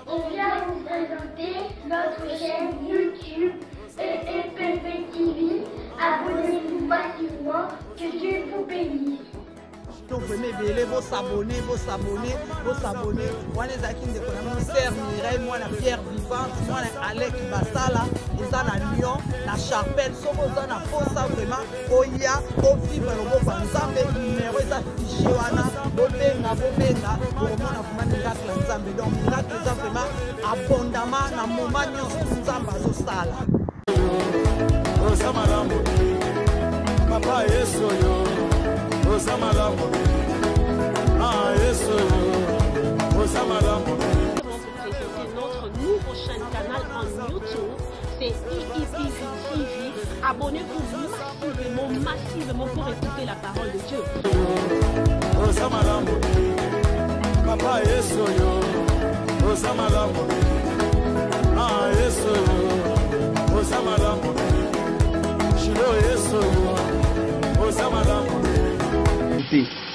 On vient vous présenter notre chaîne YouTube EPP TV. Abonnez-vous massivement, que Dieu vous bénisse. Donc vous s'abonner. Moi les acquis de Serre Mireille, moi la Pierre Vivante, moi la Alec Basala, ils ont la Lyon, la Chapelle, somos dans la fosse vraiment, Oya, au vivre le beau ensemble, numéro est affiché, wana, bobenga, pour moi on a vraiment miracle ensemble. Donc miracle est vraiment abondamment dans le moment où nous sommes au sala. Papa Yesu yo, Osamalambo. Ah Yesu yo, Osamalambo. C'est notre nouveau chaîne canal en YouTube, c'est EPP TV. Abonnez-vous massivement pour écouter la parole de Dieu. Osamalambo. Papa Yesu yo, Osamalambo. Ah Yesu yo, Osamalambo. Shilo Yesu yo.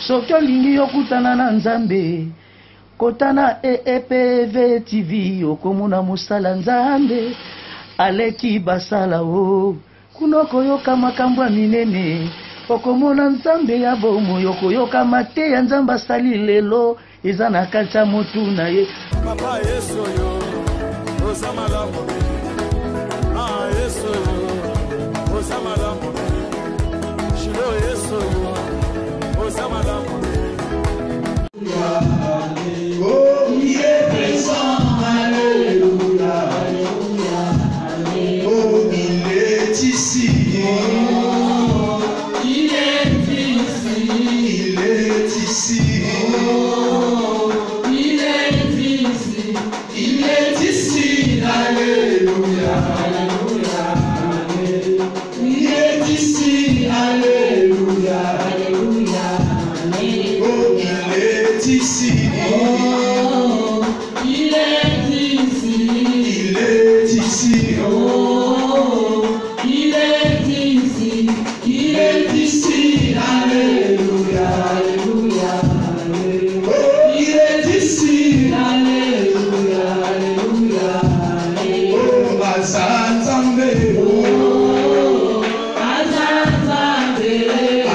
Soki olingi okutana na Nzambe kotana EPV TV okomona mosala Nzambe aleki basala o kuno koyoka makambo ya minene okomona Nzambe ya bomoi okoyoka mate ya Nzambe asali lelo eza na kati ya motu na ye. Papa Yesu yo osamalambo ah Yesu yo osamalambo Shilo Yesu yo osamalambo. Oh, il est présent, alléluia, alléluia. Oh, il est ici. Oh, il est ici. Il est ici. Oh, il est ici. Il est ici, alléluia, alléluia. Il est ici, alléluia, alléluia. Oh, il est ici. Oh, il est ici. Il est ici. Oh, il est ici. Il est ici. Alléluia, alléluia. Oh, il est ici. Alléluia, alléluia. Oh, Azanzambe. Oh, Azanzambe.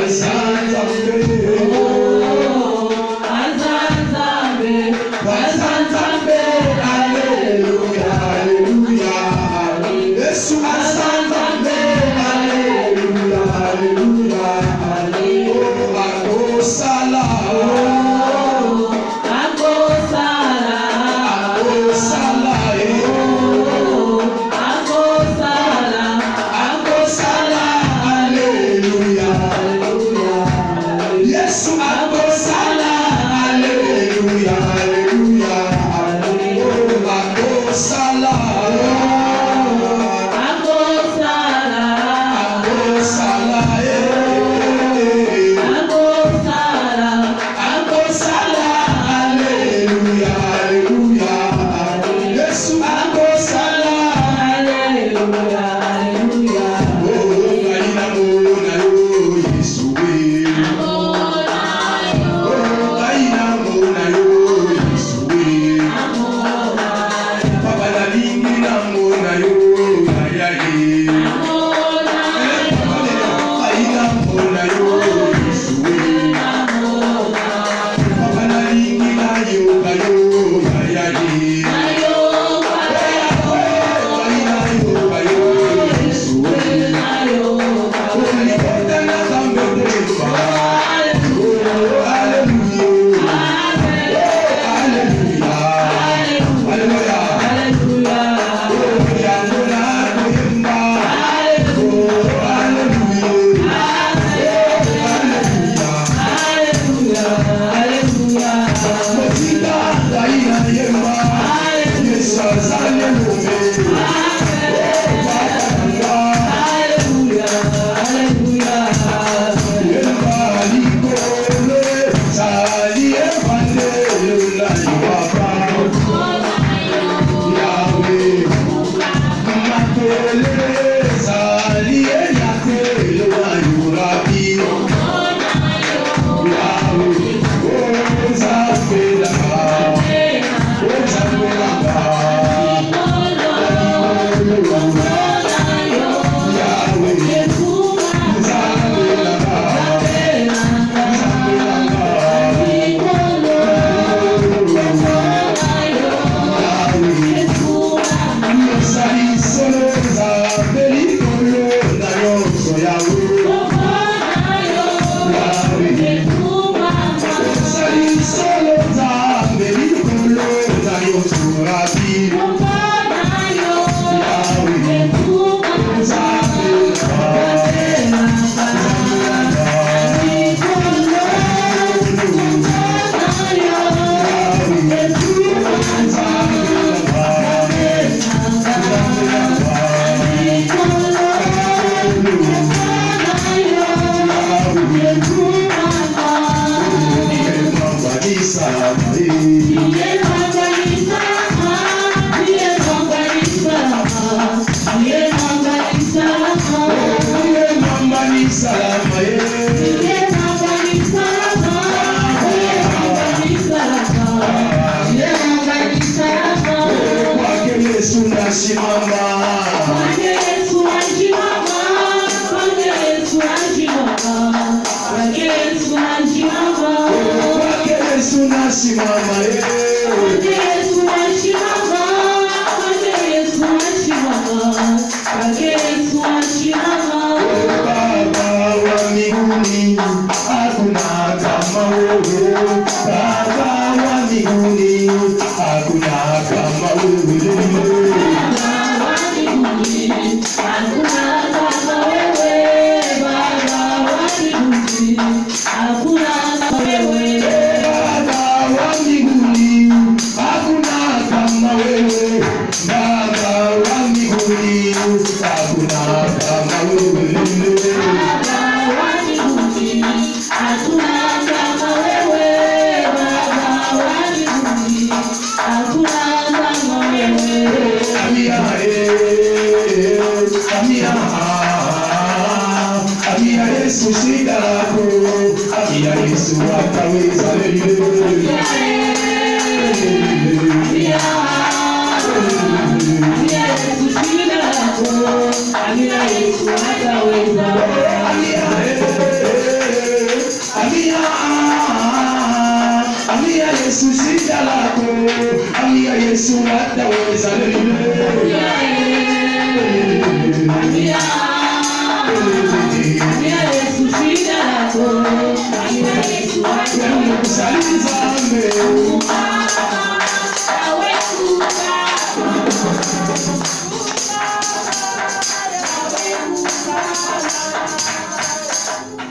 Azanzambe.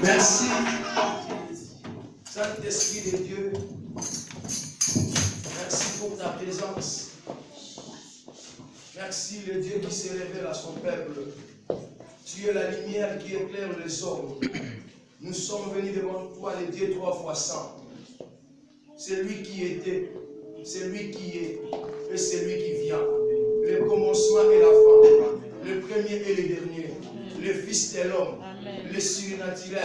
Merci, Saint-Esprit de Dieu. Merci pour ta présence. Merci le Dieu qui se révèle à son peuple. Tu es la lumière qui éclaire les hommes. Nous sommes venus devant toi, le Dieu 3 fois 100. C'est lui qui était, c'est lui qui est, et c'est lui qui vient. Le commencement et la fin, le premier et le dernier, le Fils de l'homme, le surnaturel,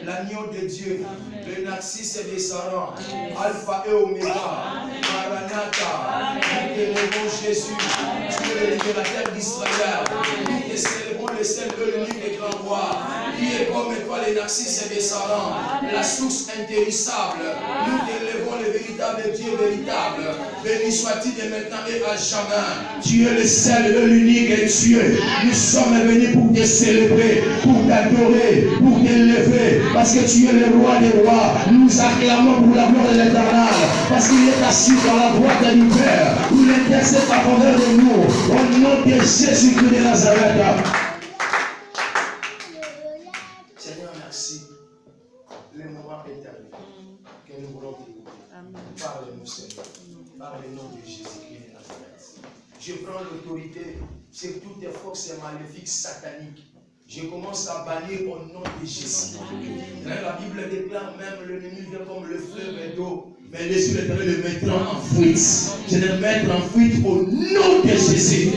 l'agneau de Dieu, le Narcisse et des Sarans, Alpha et Oméga, Maranatha, nous t'élevons Jésus, tu es le libérateur d'Israël, nous te célébrons le seul et l'unique et grand roi, qui est comme toi le Narcisse et des Sarans, la source intéressable, nous t'élevons le véritable Dieu véritable, béni sois-tu de maintenant et à jamais, tu es le seul et l'unique et Dieu, nous sommes venus pour te célébrer, pour t'adorer, pour t'élever, parce que tu es le roi des rois. Nous acclamons pour la gloire de l'Éternel, parce qu'il est assis dans la droite du Père. Il intercède à faveur de nous, au nom de Jésus-Christ de Nazareth. Seigneur, merci. Le moment est arrivé que nous voulons t'écouter. Parle-nous, Seigneur, par le nom de Jésus-Christ de Nazareth. Je prends l'autorité sur toutes les forces maléfiques sataniques. Je commence à bannir au nom de Jésus. La Bible déclare même l'ennemi vient comme le fleuve d'eau, mais les yeux de le mettront en fuite. Je vais le mettre en fuite au nom de Jésus.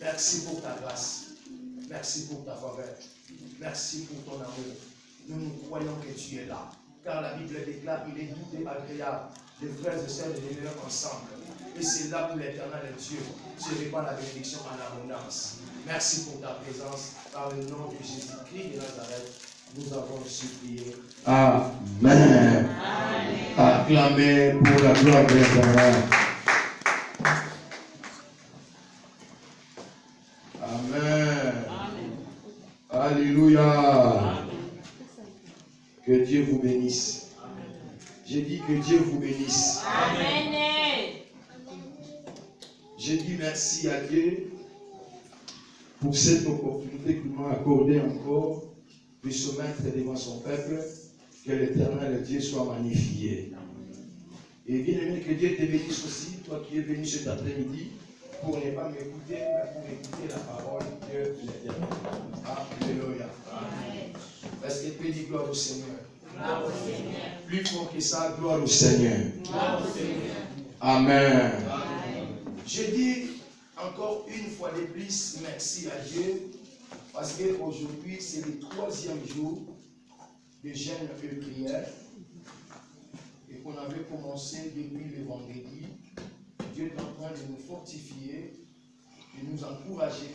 Merci pour ta grâce. Merci pour ta faveur. Merci pour ton amour. Nous croyons que tu es là. Car la Bible déclare qu'il est doux et agréable. Les frères et sœurs de l'univers ensemble. Et c'est là où l'Éternel est Dieu se répand la bénédiction en abondance. Merci pour ta présence. Par le nom de Jésus-Christ de Nazareth, nous avons supplié. Amen. Acclamez pour la gloire de l'Éternel. Amen. Alléluia. Alléluia. Que Dieu vous bénisse. J'ai dit que Dieu vous bénisse. Amen. J'ai dit merci à Dieu pour cette opportunité qu'il m'a accordée encore de se mettre devant son peuple. Que l'Éternel Dieu soit magnifié. Et bien aimé, que Dieu te bénisse aussi, toi qui es venu cet après-midi, pour ne pas m'écouter, mais pour écouter la parole de l'Éternel. Alléluia. Est-ce que tu peux dire gloire au Seigneur? Gloire au Seigneur. Plus fort que ça, gloire au Seigneur. Gloire au Seigneur. Amen. Je dis encore une fois de plus merci à Dieu, parce qu'aujourd'hui c'est le 3e jour de jeûne et prière, et qu'on avait commencé depuis le vendredi. Dieu est en train de nous fortifier, de nous encourager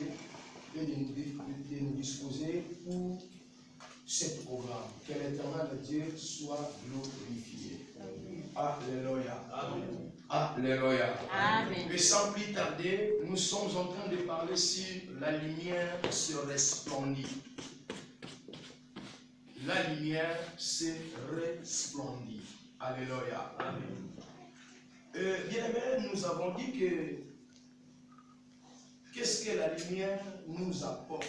et de nous disposer pour ce programme. Que l'Éternel Dieu soit glorifié. Alléluia. Amen. Alléluia. Amen. Mais sans plus tarder, nous sommes en train de parler sur la lumière se resplendit. La lumière se resplendit. Alléluia. Amen. Bien aimé, nous avons dit que qu'est-ce que la lumière nous apporte?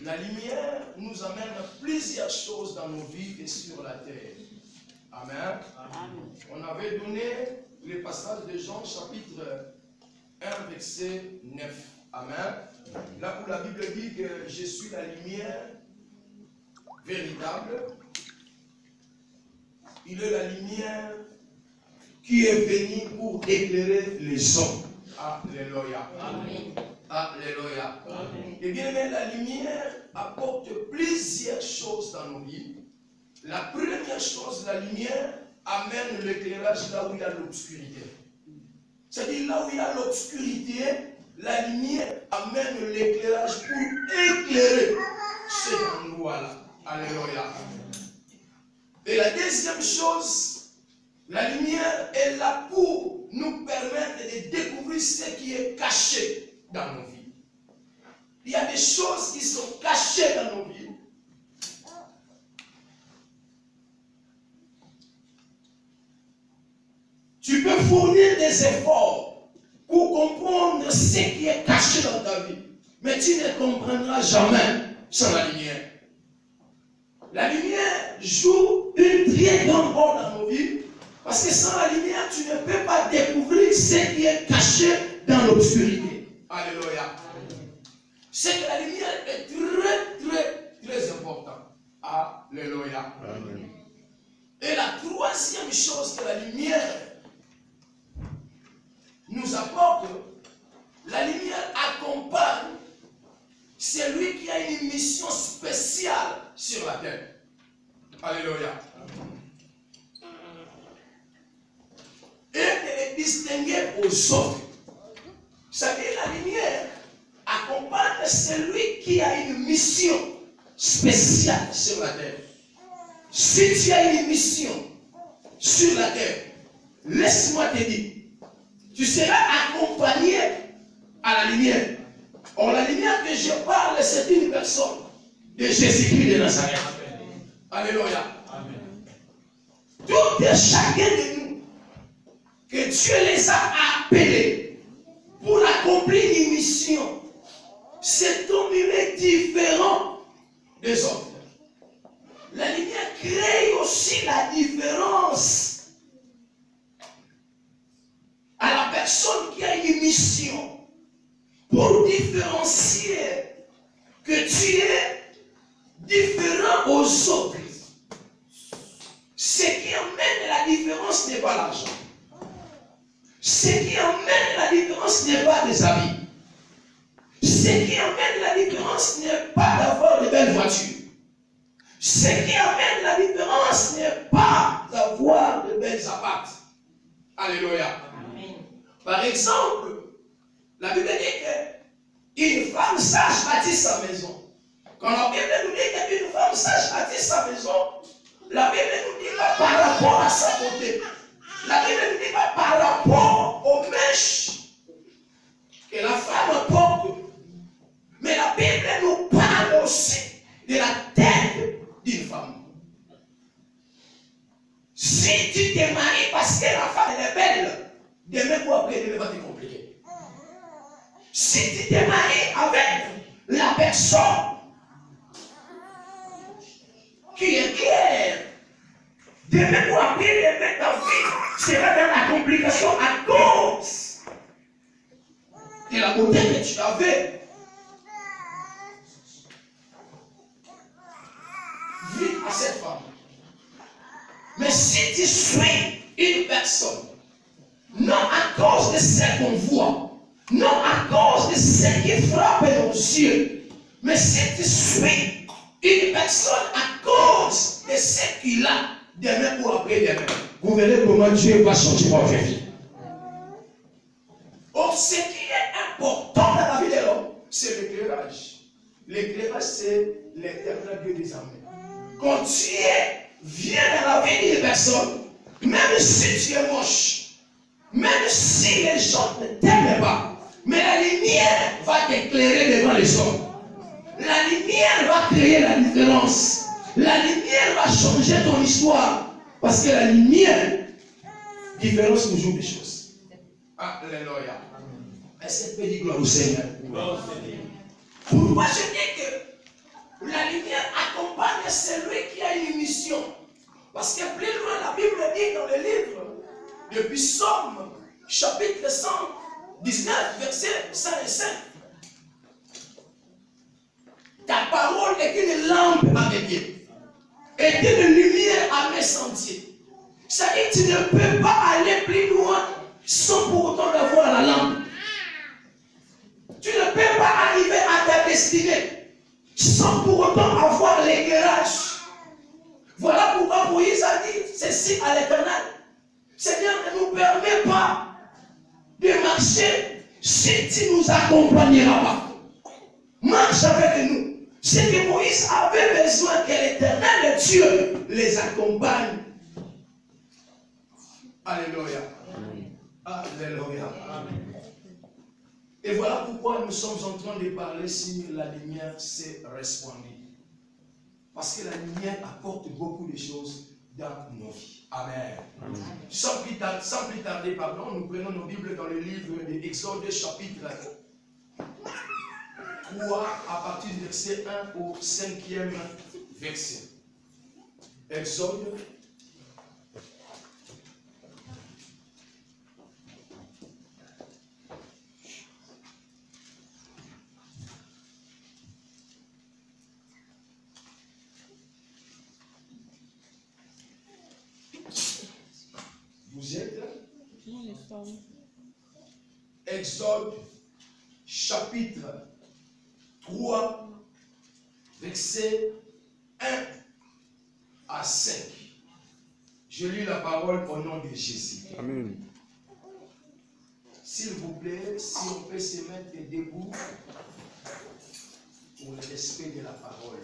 La lumière nous amène plusieurs choses dans nos vies et sur la terre. Amen. Amen. On avait donné le passage de Jean chapitre 1 verset 9. Amen. Là où la Bible dit que je suis la lumière véritable. Il est la lumière qui est venue pour éclairer les hommes. Alléluia. Amen. Alléluia. Amen. Et bien, la lumière apporte plusieurs choses dans nos vies. La première chose, la lumière amène l'éclairage là où il y a l'obscurité. C'est-à-dire là où il y a l'obscurité, la lumière amène l'éclairage pour éclairer ces endroits-là. Alléluia. Et la deuxième chose, la lumière est là pour nous permettre de découvrir ce qui est caché dans nos vies. Il y a des choses qui sont cachées dans nos vies. Tu peux fournir des efforts pour comprendre ce qui est caché dans ta vie. Mais tu ne comprendras jamais sans la lumière. La lumière joue une très grande rôle dans nos vies. Parce que sans la lumière, tu ne peux pas découvrir ce qui est caché dans l'obscurité. Alléluia. C'est que la lumière est très importante. Alléluia. Amen. Et la troisième chose que la lumière nous apporte, la lumière accompagne celui qui a une mission spéciale sur la terre. Alléluia. Et de les distinguer aux autres. C'est-à-dire la lumière accompagne celui qui a une mission spéciale sur la terre. Si tu as une mission sur la terre, laisse-moi te dire, tu seras accompagné à la lumière. Or, la lumière que je parle, c'est une personne de Jésus-Christ de Nazareth. Alléluia. Amen. Tout et chacun de nous, que Dieu les a appelés pour accomplir une mission, cet homme est différent des autres. La lumière crée aussi la différence à la personne qui a une mission pour différencier que tu es différent aux autres. Ce qui amène la différence n'est pas l'argent. Ce qui amène la différence n'est pas des amis. Ce qui amène la différence n'est pas d'avoir de belles voitures. Ce qui amène la différence n'est pas d'avoir de belles appartements. Alléluia. Amen. Par exemple, la Bible dit qu'une femme sage bâtit sa maison. Quand la Bible nous dit qu'une femme sage bâtit sa maison, la Bible nous dit pas par rapport à sa beauté. La Bible nous dit pas par rapport aux mèches que la femme porte. Mais la Bible nous parle aussi de la tête d'une femme. Si tu te maries parce que la femme elle est belle, demain ou après, demain va te compliquer. Si tu te maries avec la personne qui est claire, demain ou après, demain ta vie sera dans la complication à cause de la beauté que tu avais. Vis à cette femme. Mais si tu suis une personne, non à cause de ce qu'on voit, non à cause de ce qui frappe nos yeux, mais si tu suis une personne à cause de ce qu'il a, demain ou après-demain, vous verrez comment Dieu va changer votre vie. Or, ce qui est important dans la vie de l'homme, c'est l'éclairage. L'éclairage, c'est l'éternel Dieu des armées. Quand Dieu vient dans la vie d'une personne, même si tu es moche, même si les gens ne t'aiment pas, mais la lumière va t'éclairer devant les hommes. La lumière va créer la différence. La lumière va changer ton histoire. Parce que la lumière différence toujours des choses. Alléluia. Est-ce que peut dire gloire au Seigneur? Pourquoi je dis que la lumière accompagne celui qui a une mission? Parce que plus loin, la Bible dit dans le livre de Psaume, chapitre 119, verset 105. Ta parole est une lampe à mes pieds et une lumière à mes sentiers. C'est-à-dire que tu ne peux pas aller plus loin sans pour autant avoir la lampe. Tu ne peux pas arriver à ta destinée sans pour autant avoir l'éclairage. Voilà pourquoi Moïse a dit ceci à l'Éternel. Seigneur, ne nous permets pas de marcher si tu ne nous accompagneras pas. Marche avec nous. C'est que Moïse avait besoin que l'Éternel Dieu les accompagne. Alléluia. Alléluia. Et voilà pourquoi nous sommes en train de parler si la lumière s'est répandue. Parce que la lumière apporte beaucoup de choses dans nos vies. Amen. Amen. Sans plus tarder, pardon, nous prenons nos Bibles dans le livre de Exode chapitre 3 à partir du verset 1 au 5e verset. Exode. Vous êtes là? Exode chapitre 3, verset 1 à 5. Je lis la parole au nom de Jésus. Amen. S'il vous plaît, si on peut se mettre debout pour le respect de la parole.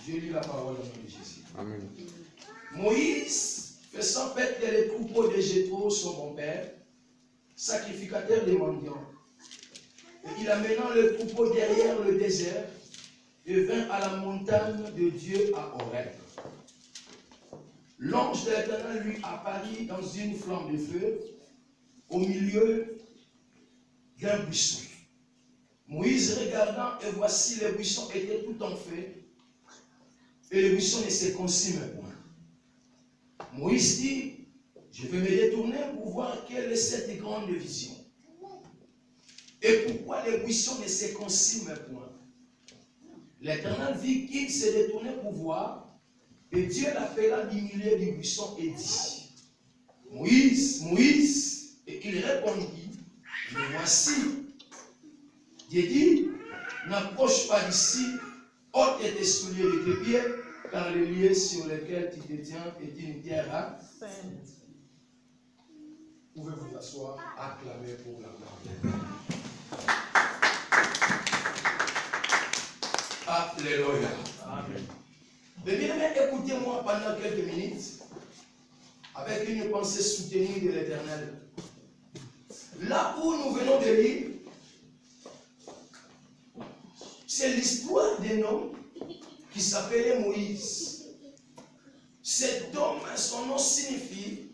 Je lis la parole au nom de Jésus. Amen. Moïse, faisant paître les troupeaux de Jéthro, son bon-père, sacrificateur des mendiants, et il amena le troupeau derrière le désert et vint à la montagne de Dieu à Horeb. L'ange de l'Éternel lui apparut dans une flamme de feu au milieu d'un buisson. Moïse regardant, et voici le buisson était tout en feu, et le buisson ne se consume point. Moïse dit, je vais me détourner pour voir quelle est cette grande vision. Et pourquoi le buisson ne se consume point. L'Éternel vit qu'il se détournait pour voir, et Dieu l'appela du milieu du buisson et dit, Moïse, Moïse, et il répondit, me voici. Dieu dit, n'approche pas d'ici, ôte tes souliers de tes pieds, car le lieu sur lequel tu te tiens est une terre sainte. Pouvez-vous asseoir, acclamer pour la gloire. Alléluia. Amen. Mais bien, écoutez-moi pendant quelques minutes. avec une pensée soutenue de l'Éternel. Là où nous venons de lire, c'est l'histoire d'un homme qui s'appelait Moïse. Cet homme, son nom signifie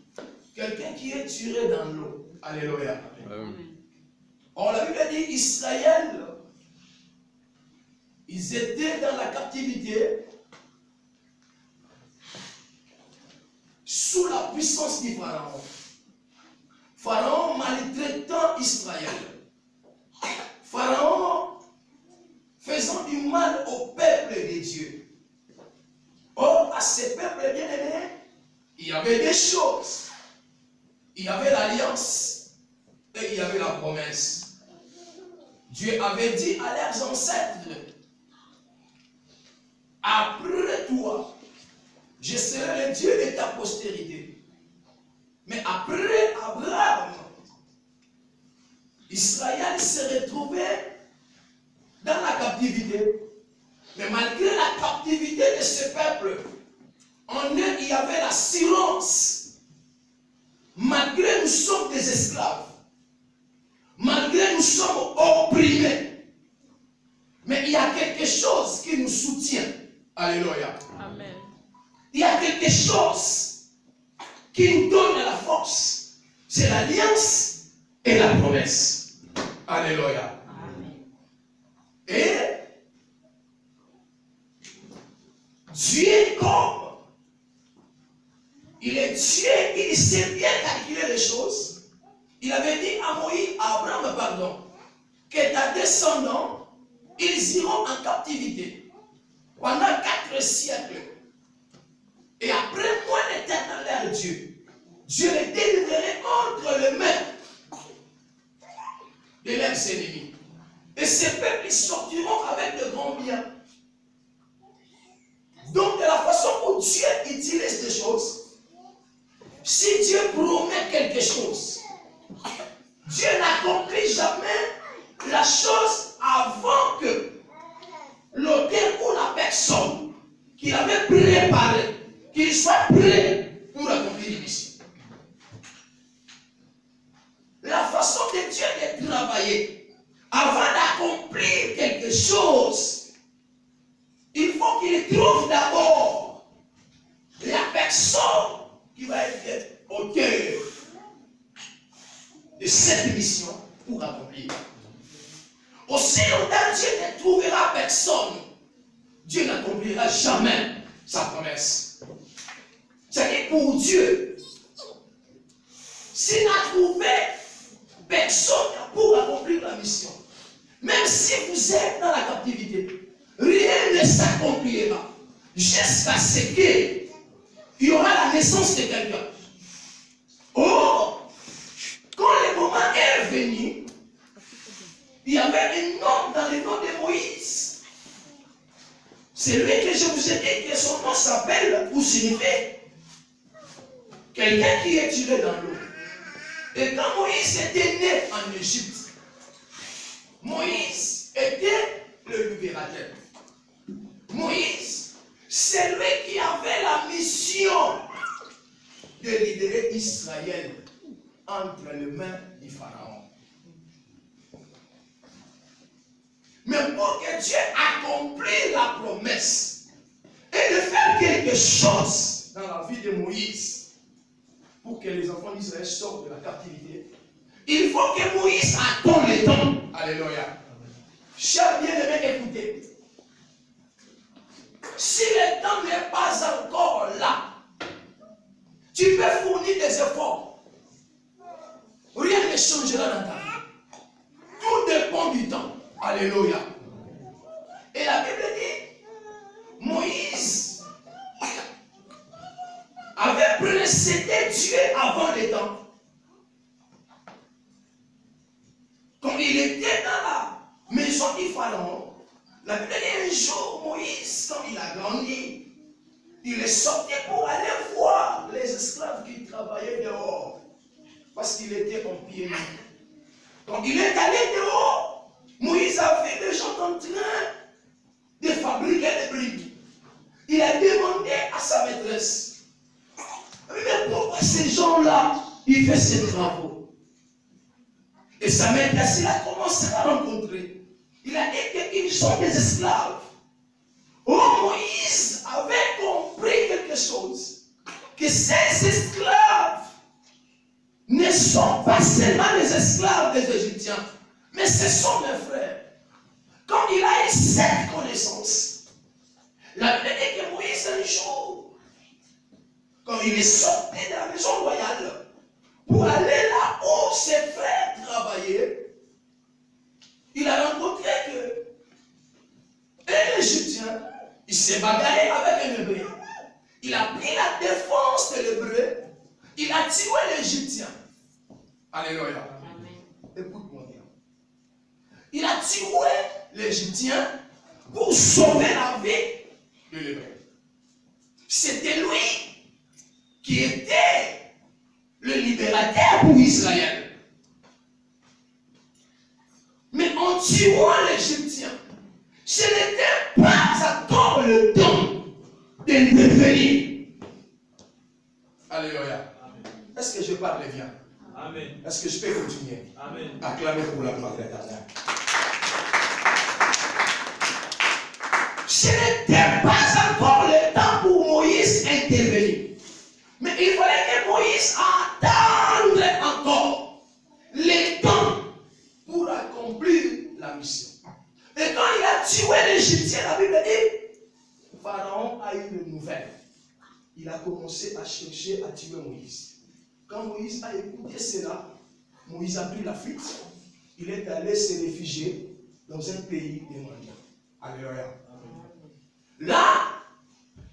quelqu'un qui est tiré dans l'eau. Alléluia. Or, la Bible dit Israël, ils étaient dans la captivité sous la puissance du Pharaon. Pharaon maltraitant Israël. Pharaon faisant du mal au peuple de Dieu. Or, à ce peuple bien-aimé, il y avait des choses. Il y avait l'alliance et il y avait la promesse. Dieu avait dit à leurs ancêtres, après toi, je serai le Dieu de ta postérité. Mais après Abraham, Israël s'est retrouvé dans la captivité. Mais malgré la captivité de ce peuple, en eux, il y avait l'assurance. Malgré nous sommes des esclaves, malgré nous sommes opprimés, mais il y a quelque chose qui nous soutient. Alléluia. Amen. Il y a quelque chose qui nous donne la force. C'est l'alliance et la promesse. Alléluia. Amen. Et Dieu, comme il est Dieu, il sait bien calculer les choses. Il avait dit à Moïse, à Abraham, pardon, que ta descendants, ils iront en captivité pendant 4 siècles. Et après moi, l'Éternel Dieu, Dieu les délivrerait entre les mains de leurs ennemis. Et ces peuples, ils sortiront avec de grands biens. Donc, de la façon où Dieu utilise des choses, si Dieu promet quelque chose, Dieu n'accomplit jamais la chose avant que l'auteur ou la personne qu'il avait préparé, qu'il soit prêt pour accomplir une mission. La façon de Dieu de travailler, avant d'accomplir quelque chose, il faut qu'il trouve d'abord la personne qui va être au cœur de cette mission pour accomplir. Aussi longtemps Dieu ne trouvera personne, Dieu n'accomplira jamais sa promesse. C'est-à-dire pour Dieu, s'il n'a trouvé personne pour accomplir la mission, même si vous êtes dans la captivité, rien ne s'accomplira jusqu'à ce qu'il y aura la naissance de quelqu'un. Or, quand le moment est venu, il y avait un homme dans le nom de Moïse. C'est lui que je vous ai dit que son nom s'appelle ou signifie quelqu'un qui est tiré dans l'eau. Et quand Moïse était né en Égypte, Moïse était le libérateur. Moïse, c'est lui qui avait la mission de libérer Israël entre les mains du Pharaon. Mais pour que Dieu accomplisse la promesse et de faire quelque chose dans la vie de Moïse, pour que les enfants d'Israël sortent de la captivité, il faut que Moïse attende le temps. Alléluia. Chers bien-aimés, écoutez. Si le temps n'est pas encore là, tu peux fournir des efforts. Rien ne changera dans ta vie. Tout dépend du temps. Alléluia. Et la Bible dit, Moïse avait précédé Dieu avant le temps. Quand il était dans la maison du Pharaon, la Bible dit un jour, Moïse, quand il a grandi, il est sorti pour aller voir les esclaves qui travaillaient dehors. Parce qu'il était en pied nu. Quand il est allé dehors, Moïse a vu des gens en train de fabriquer des briques. Il a demandé à sa maîtresse, mais pourquoi Pourquoi ces gens-là, ils font ces travaux? Et ça m'intéresse, il a commencé à rencontrer. Il a dit qu'ils sont des esclaves. Oh, Moïse avait compris quelque chose. Que ces esclaves ne sont pas seulement les esclaves des Égyptiens, mais ce sont mes frères. Quand il a eu cette connaissance, la Bible dit que Moïse, un jour, quand il est sorti de la maison royale, pour aller là où ses frères travaillaient, il a rencontré un Égyptien, il s'est bagarré avec un Hébreu. Il a pris la défense de l'Hébreu, il a tué l'Égyptien. Alléluia. Écoute-moi bien. Il a tué l'Égyptien pour sauver la vie de l'Hébreu. C'était lui qui était le libérateur pour Israël. Mais en tuant l'Égyptien, ce n'était pas encore le temps de devenir. Alléluia. Est-ce que je parle bien? Amen. Est-ce que je peux continuer? Amen. Acclamez pour la gloire de l'Éternel. Ce n'était pas encore le temps pour Moïse intervenir. Mais il fallait que Moïse attende encore le temps pour accomplir la mission. Et quand il a tué l'Égyptien, la Bible dit, Pharaon a eu une nouvelle. Il a commencé à chercher à tuer Moïse. Quand Moïse a écouté cela, Moïse a pris la fuite. Il est allé se réfugier dans un pays des mendiants. Alléluia. Là,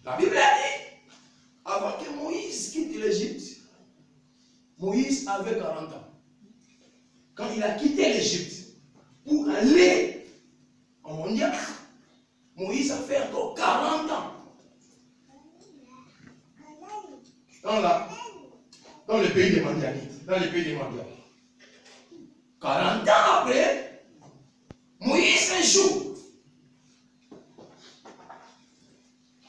la Bible a dit, avant que Moïse quitte l'Égypte, Moïse avait 40 ans. Quand il a quitté l'Égypte pour aller en mondial, Moïse a fait encore 40 ans. Dans le pays des Mandianites, dans le pays des Mandians. 40 ans après, Moïse un jour,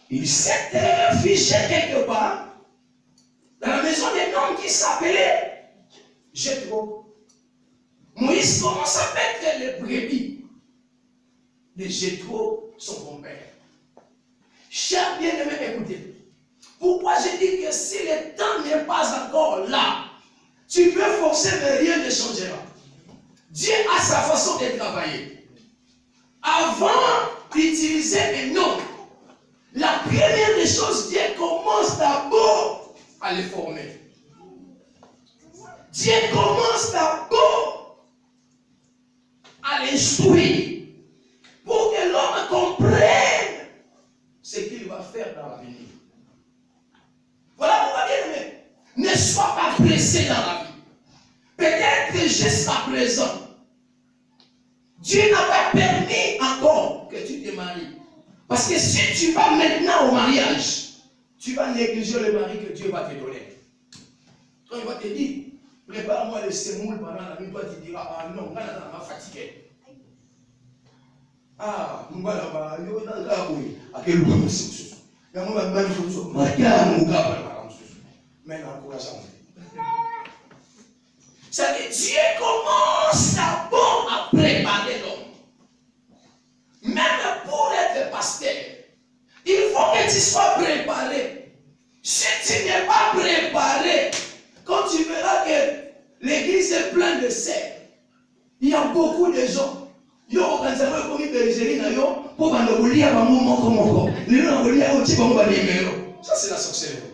il s'est réfugié quelque part dans la maison d'un homme qui s'appelait Jéthro. Moïse commence à mettre les brebis de Jéthro, son bon-père. Chers bien-aimés, écoutez. Pourquoi je dis que si le temps n'est pas encore là, tu peux forcer, mais rien ne changera. Dieu a sa façon de travailler. Avant d'utiliser un nom, la première des choses, Dieu commence d'abord à les former. Dieu commence d'abord à l'instruire pour que l'homme comprenne ce qu'il va faire dans l'avenir. Voilà pourquoi, bien aimé, ne sois pas pressé dans la vie. Peut-être jusqu'à présent, Dieu n'a pas permis encore que tu te maries. Parce que si tu vas maintenant au mariage, tu vas négliger le mari que Dieu va te donner. Quand il va te dire, prépare-moi le semoule pendant la nuit, toi tu diras, ah non, on m'a fatigué. Ah, on va là-bas, il y a un gars, oui, à quel moment c'est ça? Ça veut dire que Dieu commence d'abord à préparer l'homme. Même pour être pasteur, il faut que tu sois préparé. Si tu n'es pas préparé, quand tu verras que l'église est pleine de serres, il y a beaucoup de gens. Yo organisateur comme bergerie na yo pour bandolia ba moko moko. Lelo na bolia oti ba ba numéro. Ça c'est la sorcellerie.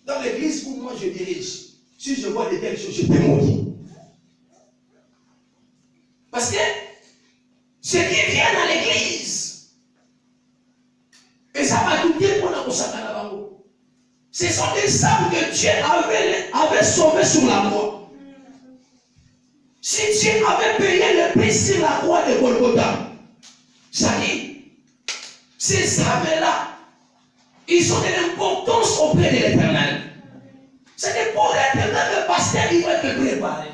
Dans l'église où moi je dirige, si je vois de telles choses, je peux mourir. Parce que ceux qui viennent à l'église, et ça va tout dire pour la consacration. Ce sont des âmes que Dieu avait sauvées sur la croix. Si Dieu avait payé le prix sur la croix de Golgotha, ça dit, ces âmes-là, ils ont de l'importance auprès de l'Éternel. C'est pour être même pasteur, il faut être préparé.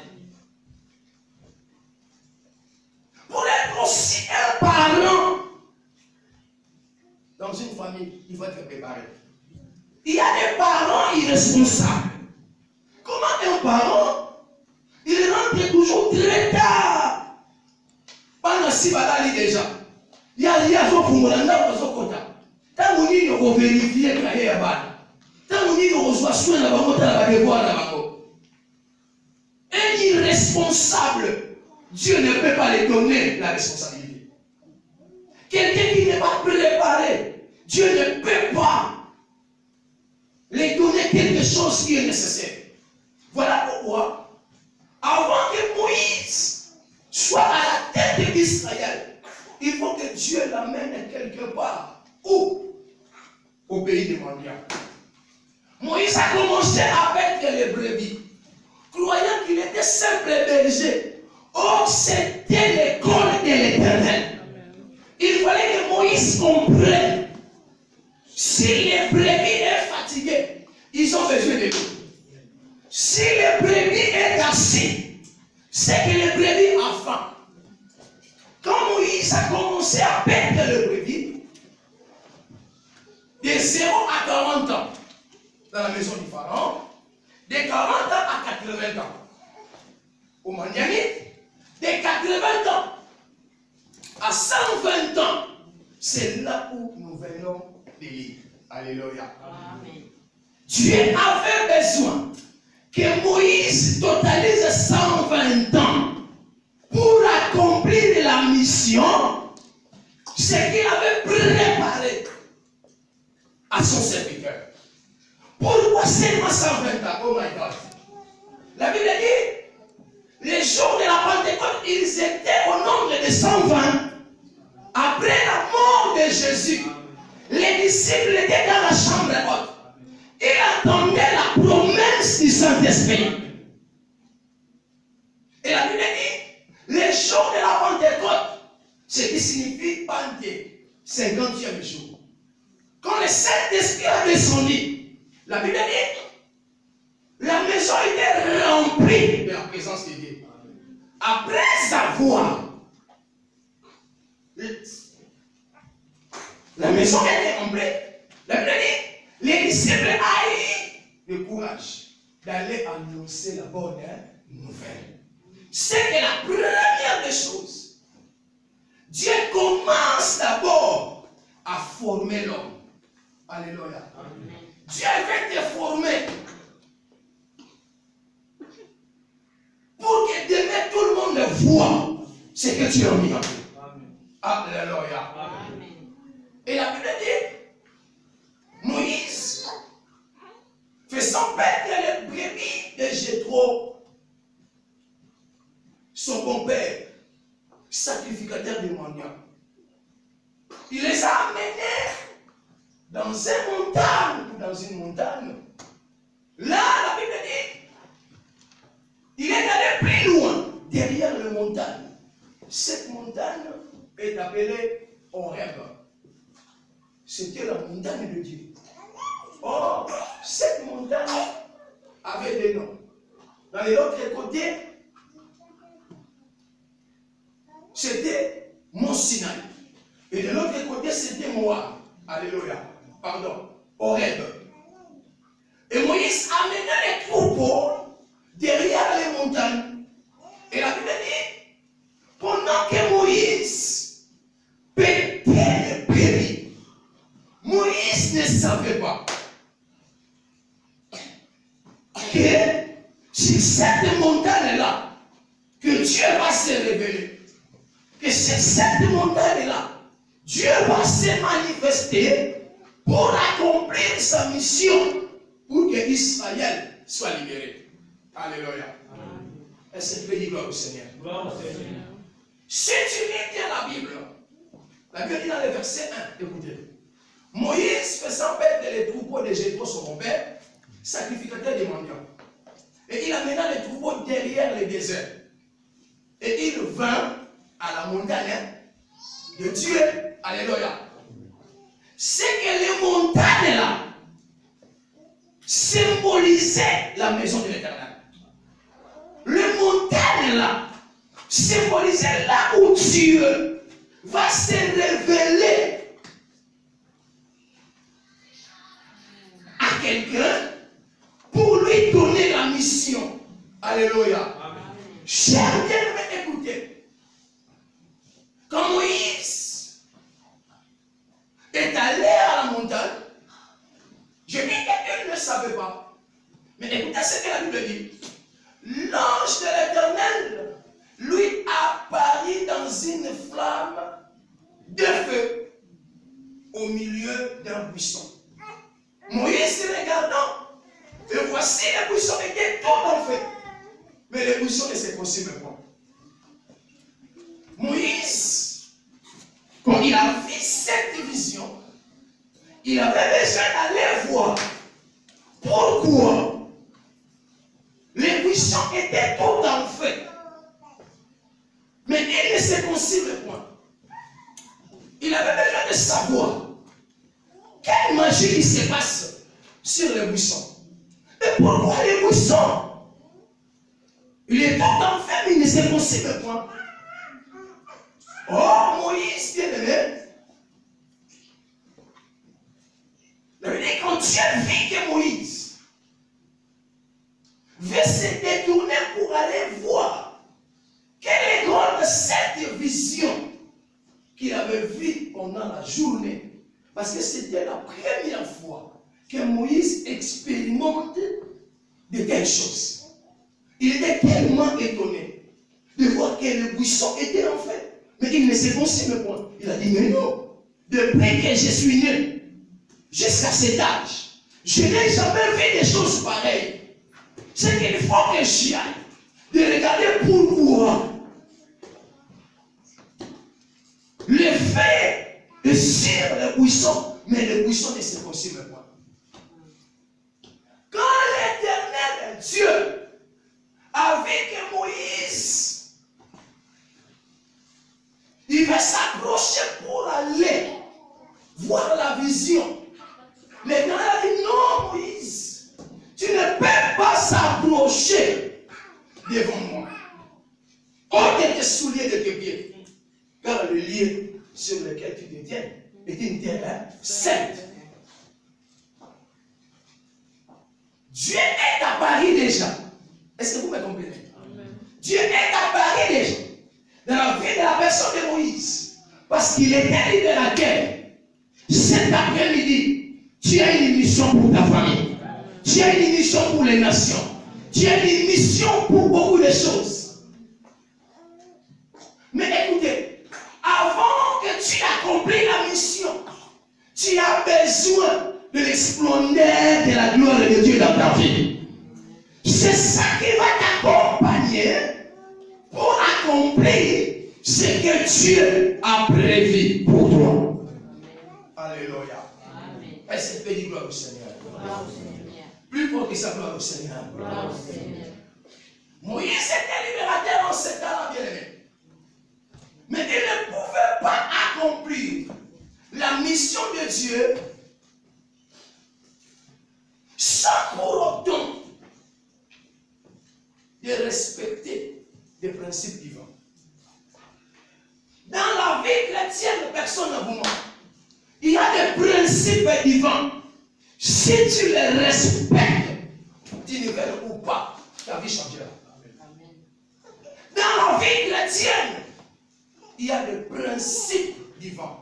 Pour être aussi un parent dans une famille, il faut être préparé. Il y a des parents irresponsables. Comment un parent, il rentre toujours très tard. Pendant si balali déjà. Il y a des gens qui ont tant qu'on y a vérifié qu'il y a tant qu'on y a reçoit soin un irresponsable, Dieu ne peut pas lui donner la responsabilité. Quelqu'un qui n'est pas préparé, Dieu ne peut pas lui donner quelque chose qui est nécessaire. Voilà pourquoi, avant que Moïse soit à la tête d'Israël, il faut que Dieu l'amène quelque part. Où? Au pays des mendiants. Moïse a commencé à paître les brebis, croyant qu'il était simple berger. Or, c'était l'école de l'Éternel. Il fallait que Moïse comprenne. Si les brebis sont fatigués, ils ont besoin de l'eau. Si les brebis sont assis, c'est que les brebis ont faim. Quand Moïse a commencé à paître les brebis, de 0 à 40 ans, dans la maison du pharaon, de 40 ans à 80 ans. Au Manianite, de 80 ans à 120 ans, c'est là où nous venons de lire. Alléluia. Amen. Dieu avait besoin que Moïse totalise 120 ans pour accomplir la mission, ce qu'il avait préparé à son serviteur. Pourquoi seulement 120 ans? Oh my God. La Bible dit, les jours de la Pentecôte, ils étaient au nombre de 120. Après la mort de Jésus, les disciples étaient dans la chambre haute. Ils attendaient la promesse du Saint-Esprit. Et la Bible dit, les jours de la Pentecôte, ce qui signifie Pentecôte, 50e jour. Quand le Saint-Esprit a descendu, la Bible dit, la maison était remplie de la présence de Dieu. Après avoir, la maison était remplie, la Bible dit, les disciples avaient le courage d'aller annoncer la bonne nouvelle. C'est que la première des choses, Dieu commence d'abord à former l'homme. Alléluia. Amen. Dieu veut te former pour que demain tout le monde voit ce que tu as mis en place. Alléluia. Amen. Et la Bible dit, Moïse, faisant paître les brebis de Jéthro, son bon-père, sacrificateur des mendiants, il les a amenés dans une montagne ou dans une montagne. Là, la Bible dit, il est allé plus loin, derrière la montagne. Cette montagne est appelée Horeb. C'était la montagne de Dieu. Or, cette montagne avait des noms. Dans l'autre côté, c'était Mont Sinaï. Et de l'autre côté, c'était Moab. Alléluia. Pardon. Horeb. Et Moïse amenait les troupeaux derrière les montagnes. Et la Bible dit, pendant que Moïse pétait les brebis, Moïse ne savait pas que sur cette montagne-là, que Dieu va se révéler. Que c'est cette montagne-là, Dieu va se manifester pour accomplir sa mission, pour que Israël soit libéré. Alléluia. Est-ce que tu peux dire gloire au Seigneur? Gloire au Seigneur. Si tu lis bien la Bible dit dans le verset 1, écoutez. Moïse faisant paître les troupeaux de Jéthro, son père, sacrificateur des mendiants. Et il amena les troupeaux derrière le désert. Et il vint à la montagne de Dieu. Alléluia. C'est que les montagnes là symbolisaient la maison de l'Éternel. Les montagnes là symbolisaient là où Dieu va se révéler à à quelqu'un pour lui donner la mission. Alléluia. Chers bien-aimés, écoutez. Quand Moïse est allé à la montagne, je dis qu'il ne savait pas. Mais écoutez ce que la Bible dit. L'ange de l'Éternel lui apparut dans une flamme de feu au milieu d'un buisson. Moïse regardant, et voici les buissons étaient tout en feu. Mais les buissons ne se consument pas. Moïse, quand il a vu cette vision, il avait besoin d'aller voir pourquoi les buissons étaient tout en feu. Mais ils ne se consument point. Il avait besoin de savoir quelle magie il se passe sur les buissons. Et pourquoi les buissons? Il est tout en feu, mais il ne se consume point. Oh, Moïse, bien aimé. Quand Dieu vit que Moïse veut se détourner pour aller voir quelle est grande cette vision qu'il avait vue pendant la journée. Parce que c'était la première fois que Moïse expérimente de telles choses. Il était tellement étonné de voir que le buisson était en feu. Mais il ne se consume point. Il a dit, mais non, depuis que je suis né, jusqu'à cet âge, je n'ai jamais vu des choses pareilles. C'est qu'il faut que j'y aille, de regarder pourquoi le feu est sur le buisson, mais le buisson ne se consume pas. Quand l'Éternel Dieu a vu que Moïse, il va s'approcher pour aller voir la vision. L'Éternel a dit, non Moïse, tu ne peux pas s'approcher devant moi. Ôte tes souliers de tes pieds. Car le lieu sur lequel tu te tiens est une terre sainte. Dieu est apparu déjà. Est-ce que vous me comprenez? Amen. Dieu est apparu déjà dans la vie de la personne de Moïse. Parce qu'il était libérateur. Cet après-midi, tu as une mission pour ta famille. Tu as une mission pour les nations. Tu as une mission pour beaucoup de choses. Mais écoutez, avant que tu accomplisses la mission, tu as besoin de l'explonder de la gloire de Dieu dans ta vie. C'est ça qui va t'accompagner pour accomplir ce que Dieu a prévu pour toi. Alléluia. Est-ce que tu peux dire gloire au Seigneur? Plus fort que ça, gloire au Seigneur. Moïse était libérateur en ce temps-là, bien aimé. Mais il ne pouvait pas accomplir la mission de Dieu sans pour autant de respecter des principes divins. Dans la vie chrétienne, personne ne vous ment. Il y a des principes divins. Si tu les respectes, d'univers ou pas, ta vie changera. Dans la vie chrétienne, il y a des principes divins.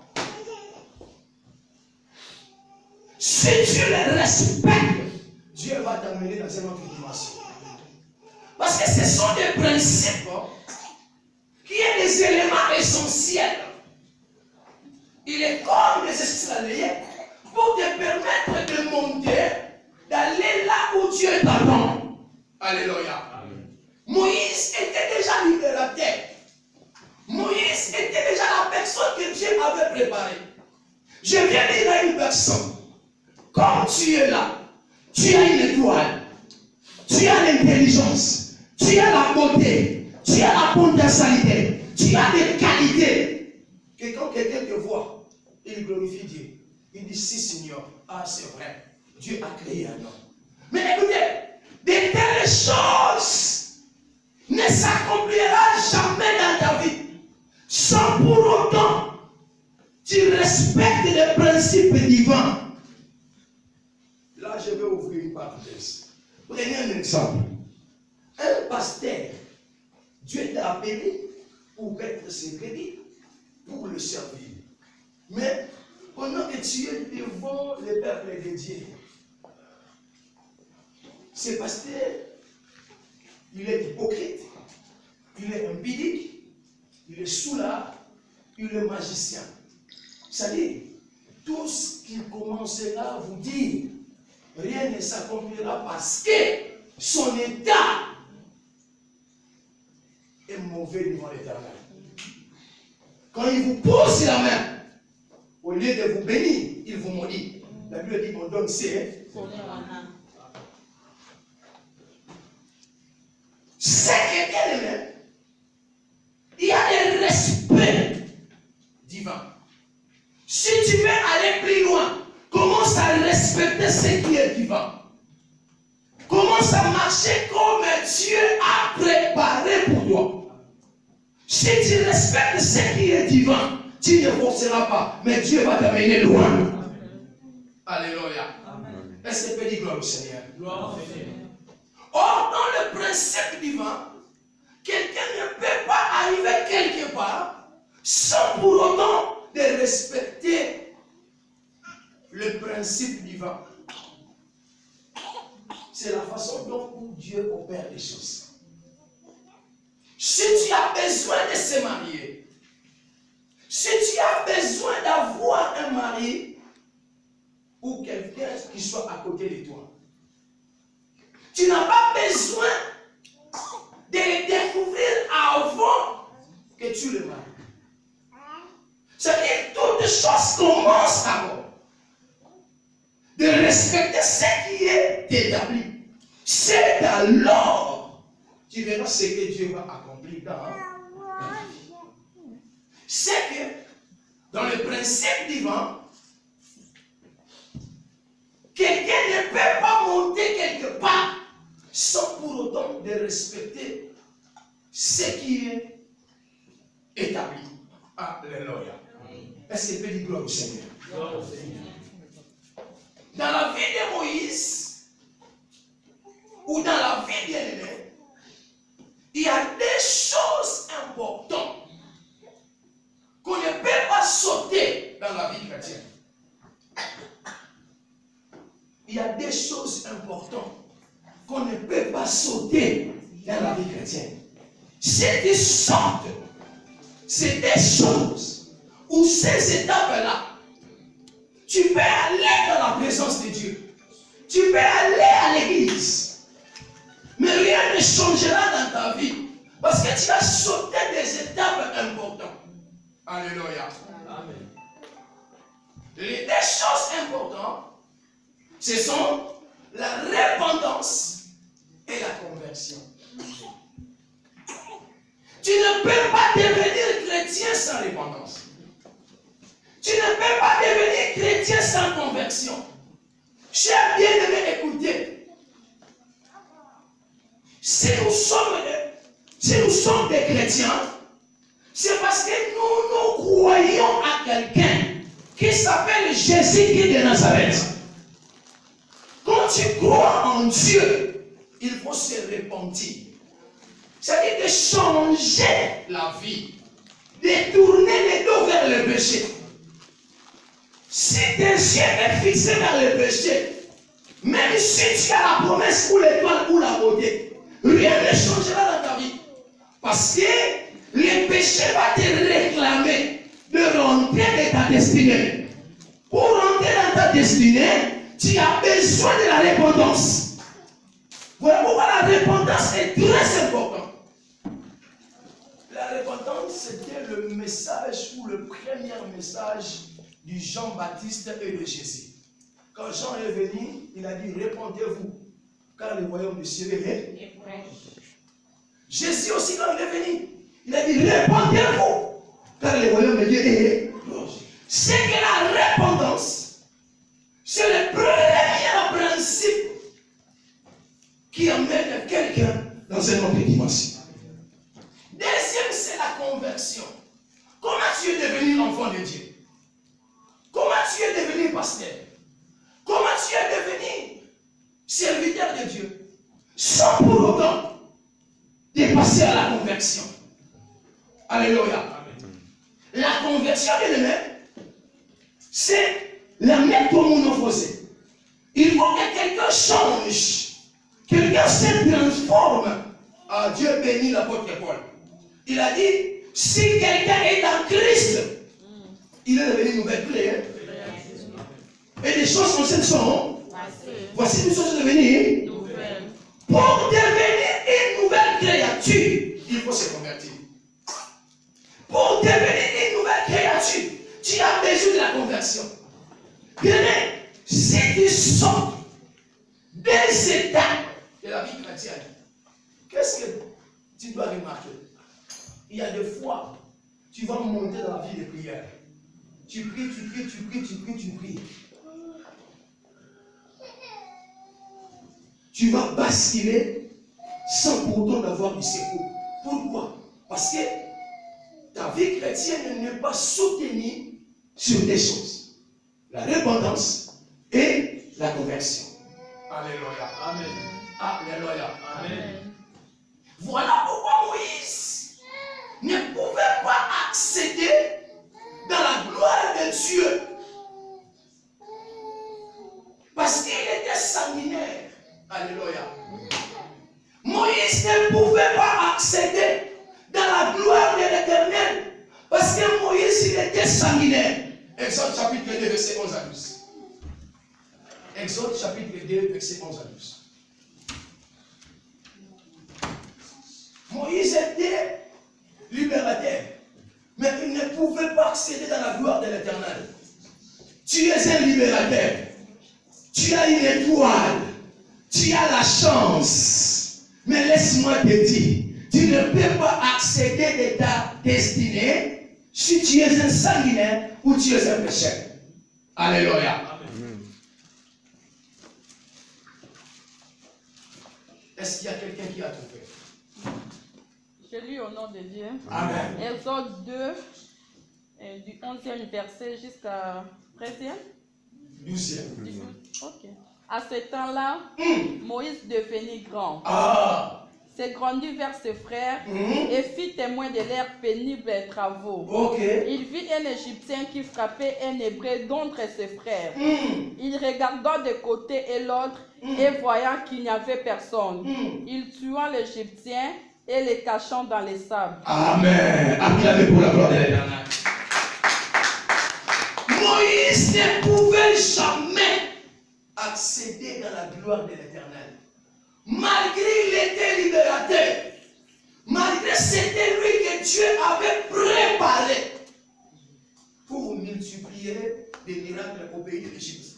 Si tu les respectes, Dieu va t'amener dans une autre dimension. Parce que ce sont des principes qui sont des éléments essentiels. Il est comme des escaliers pour te permettre de monter, d'aller là où Dieu t'attend. Alléluia. Moïse était déjà libérateur. Moïse était déjà la personne que Dieu avait préparée. Je viens dire à une personne, comme tu es là, tu as une étoile, tu as l'intelligence, tu as la beauté, tu as la potentialité, tu as des qualités. Que quand quelqu'un te voit, il glorifie Dieu. Il dit, si Seigneur, ah c'est vrai, Dieu a créé un homme. Mais écoutez, de telles choses ne s'accomplira jamais dans ta vie sans pour autant tu respectes les principes divins. Là, je vais Prenez un exemple. Un pasteur, Dieu t'a appelé pour être serviteur, pour le servir. Mais pendant que tu es devant le peuple de Dieu, ce pasteur, il est hypocrite, il est impudique, il est soulard, il est magicien. C'est-à-dire, tout ce qu'il commencera à vous dire, rien ne s'accomplira parce que son état est mauvais devant l'Éternel. Quand il vous pose la main, au lieu de vous bénir, il vous maudit. La Bible dit qu'on donne c'est. C'est que bien aimé, il y a un respect divin. Si tu veux aller plus loin, commence à respecter ce qui est divin. Commence à marcher comme Dieu a préparé pour toi. Si tu respectes ce qui est divin, tu ne forceras pas, mais Dieu va t'amener loin. Alléluia. Est-ce que tu peux dire gloire au Seigneur? Gloire au Seigneur. Or, dans le principe divin, quelqu'un ne peut pas arriver quelque part sans pour autant de respecter le principe divin. C'est la façon dont Dieu opère les choses. Si tu as besoin de se marier, si tu as besoin d'avoir un mari ou quelqu'un qui soit à côté de toi, tu n'as pas besoin de le découvrir avant que tu le maries. C'est-à-dire toutes choses commencent d'abord. De respecter ce qui est établi. C'est alors tu verras ce que Dieu va accomplir dans la vie. C'est que dans le principe divin, quelqu'un ne peut pas monter quelque part sans pour autant de respecter ce qui est établi. Alléluia. Est-ce que peut dire gloire au Seigneur? Dans la vie de Moïse, ou dans la vie d'Élie, il y a des choses importantes qu'on ne peut pas sauter dans la vie chrétienne. Il y a des choses importantes qu'on ne peut pas sauter dans la vie chrétienne. Si tu sautes, c'est des choses où ces étapes-là, tu peux aller dans la présence de Dieu. Tu peux aller à l'église. Mais rien ne changera dans ta vie. Parce que tu as sauté des étapes importantes. Alléluia. Amen. Les deux choses importantes, ce sont la repentance et la conversion. Tu ne peux pas devenir chrétien sans repentance. Tu ne peux pas devenir chrétien sans conversion. Chers bien-aimés, écoutez. Si nous sommes des chrétiens, c'est parce que nous croyons à quelqu'un qui s'appelle Jésus de Nazareth. Quand tu crois en Dieu, il faut se repentir. C'est-à-dire de changer la vie, de tourner les dos vers le péché. Si tes yeux sont fixés vers le péché, même si tu as la promesse ou l'étoile ou la beauté, rien ne changera dans ta vie. Parce que le péché va te réclamer de rentrer dans ta destinée. Pour rentrer dans ta destinée, tu as besoin de la repentance. Voilà pourquoi la repentance est très importante. La repentance, c'était le message ou le premier message du Jean-Baptiste et de Jésus. Quand Jean est venu, il a dit, répentez-vous, car le royaume du ciel est proche. Jésus aussi, quand il est venu, il a dit, répentez-vous, car le royaume de Dieu est proche. C'est que la repentance, c'est le premier principe qui amène quelqu'un dans une autre dimension. Deuxième, c'est la conversion. Comment tu es devenu enfant de Dieu? Comment tu es devenu pasteur? Comment tu es devenu serviteur de Dieu? sans pour autant dépasser à la conversion. Alléluia. La conversion, bien aimé, c'est la mettre au monde opposé. Il faut que quelqu'un change, quelqu'un se transforme. Ah, Dieu bénit l'apôtre Paul. Il a dit, si quelqu'un est en Christ, il est devenu une nouvelle créature. Et les choses anciennes sont. Voici une chose devenir. Pour devenir une nouvelle créature, il faut se convertir. Pour devenir une nouvelle créature, tu as besoin de la conversion. Bien, si tu sors des états de la vie chrétienne, qu'est-ce que tu dois remarquer? Il y a des fois, tu vas monter dans la vie de prière. Tu pries, tu pries, tu pries, tu pries, tu pries. Tu vas basculer sans pour autant avoir du secours. Pourquoi? Parce que ta vie chrétienne n'est pas soutenue sur des choses. La repentance et la conversion. Alléluia. Amen. Alléluia. Amen. Voilà pourquoi Moïse ne pouvait pas accéder dans la gloire de Dieu. Parce qu'il était sanguinaire. Alléluia. Moïse ne pouvait pas accéder dans la gloire de l'Éternel. Parce que Moïse, il était sanguinaire. Exode chapitre 2, verset 11 à 12. Exode chapitre 2, verset 11 à 12. Moïse était libérateur. Mais il ne pouvait pas accéder dans la gloire de l'Éternel. Tu es un libérateur. Tu as une étoile. Tu as la chance. Mais laisse-moi te dire, tu ne peux pas accéder de ta destinée si tu es un sanguinaire ou tu es un pécheur. Alléluia. Est-ce qu'il y a quelqu'un qui a trouvé? Je lis au nom de Dieu. Amen. Exode 2, du 11e verset jusqu'à 13e. 12e. Ok. À ce temps-là, Moïse devenit grand. Ah. S'est grandi vers ses frères et fit témoin de leurs pénibles travaux. Okay. Il vit un Égyptien qui frappait un Hébreu d'entre ses frères. Il regarda de côté et l'autre et voyant qu'il n'y avait personne, il tua l'Égyptien et les cachant dans les sables. Amen. Acclamez pour la gloire de l'Éternel. Moïse ne pouvait jamais accéder dans la gloire de l'Éternel. Malgré il était libérateur, malgré c'était lui que Dieu avait préparé pour multiplier des miracles au pays de l'Égypte.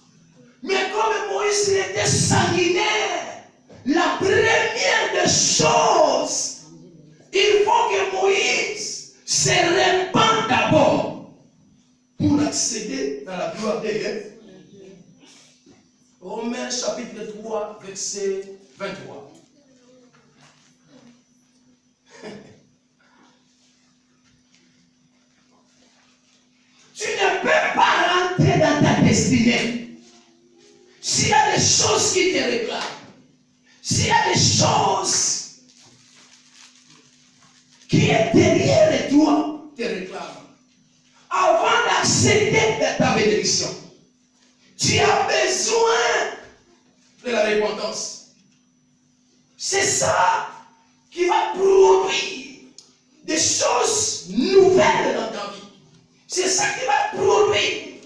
Mais comme Moïse était sanguinaire, la première des choses, il faut que Moïse se répande d'abord pour accéder dans la gloire de Dieu. Romains chapitre 3, verset 23. Tu ne peux pas rentrer dans ta destinée. S'il y a des choses qui te réclament, s'il y a des choses qui est derrière toi, te réclament, avant d'accéder à ta bénédiction, tu as besoin de la repentance. C'est ça qui va produire des choses nouvelles dans ta vie. C'est ça qui va produire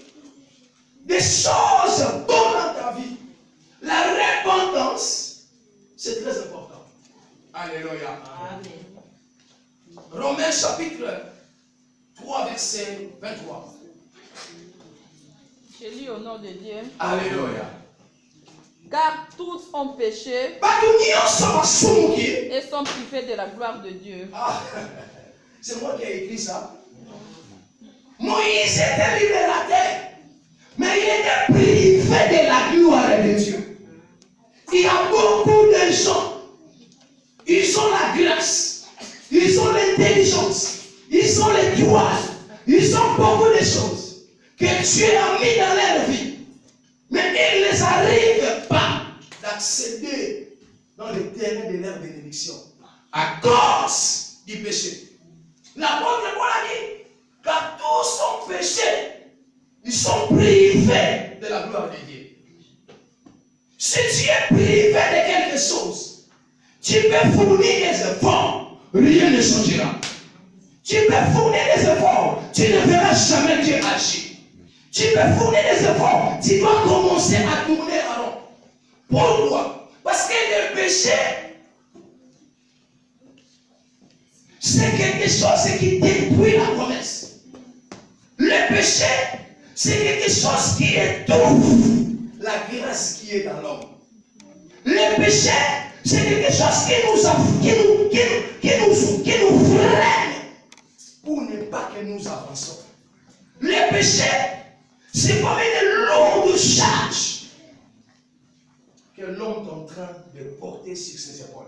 des choses bonnes dans ta vie. La repentance, c'est très important. Alléluia. Amen. Romains chapitre 3, verset 23. Je lis au nom de Dieu. Alléluia. Car tous ont péché et et sont privés de la gloire de Dieu. Ah, c'est moi qui ai écrit ça. Moïse était libérateur, mais il était privé de la gloire de Dieu. Il y a beaucoup de gens, ils ont la grâce, ils ont l'intelligence, ils ont l'étoile, ils ont beaucoup de choses que Dieu a mis dans leur vie. Mais il ne les arrive pas d'accéder dans le terrain de leur bénédiction à cause du péché. L'apôtre Paul a dit, car tous ont péché, ils sont privés de la gloire de Dieu. Si tu es privé de quelque chose, tu peux fournir des efforts, rien ne changera. Tu peux fournir des efforts, tu ne verras jamais Dieu agir. Tu peux fournir des efforts, tu dois commencer à tourner en rond. Pourquoi? Parce que le péché, c'est quelque chose qui détruit la promesse. Le péché, c'est quelque chose qui étouffe la grâce qui est dans l'homme. Le péché, c'est quelque chose qui nous freine pour ne pas que nous avançons. Le péché, c'est comme une lourde charge que l'homme est en train de porter sur ses épaules.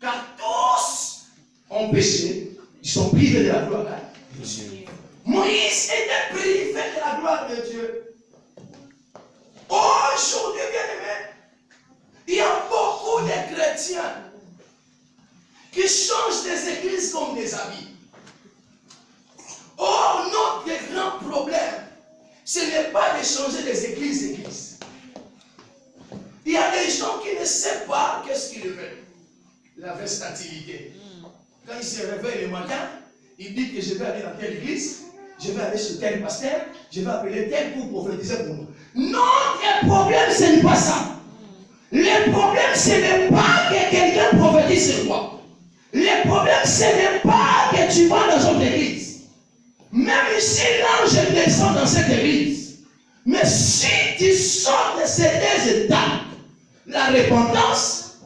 Car tous ont péché, ils sont privés de la gloire de Dieu. Moïse était privé de la gloire de Dieu. Aujourd'hui, bien aimé, il y a beaucoup de chrétiens qui changent des églises comme des habits. Or, notre grand problème, ce n'est pas de changer des églises. Il y a des gens qui ne savent pas qu'est-ce qu'ils veulent. La versatilité. Quand il se réveille le matin, il dit que je vais aller dans telle église, je vais aller chez tel pasteur, je vais appeler tel pour prophétiser pour nous. Notre problème, ce n'est pas ça. Le problème, ce n'est pas que quelqu'un prophétise sur toi. Le problème, ce n'est pas que tu vas dans une église. Même si l'ange descend dans cette église, mais si tu sors de ces deux étapes, la repentance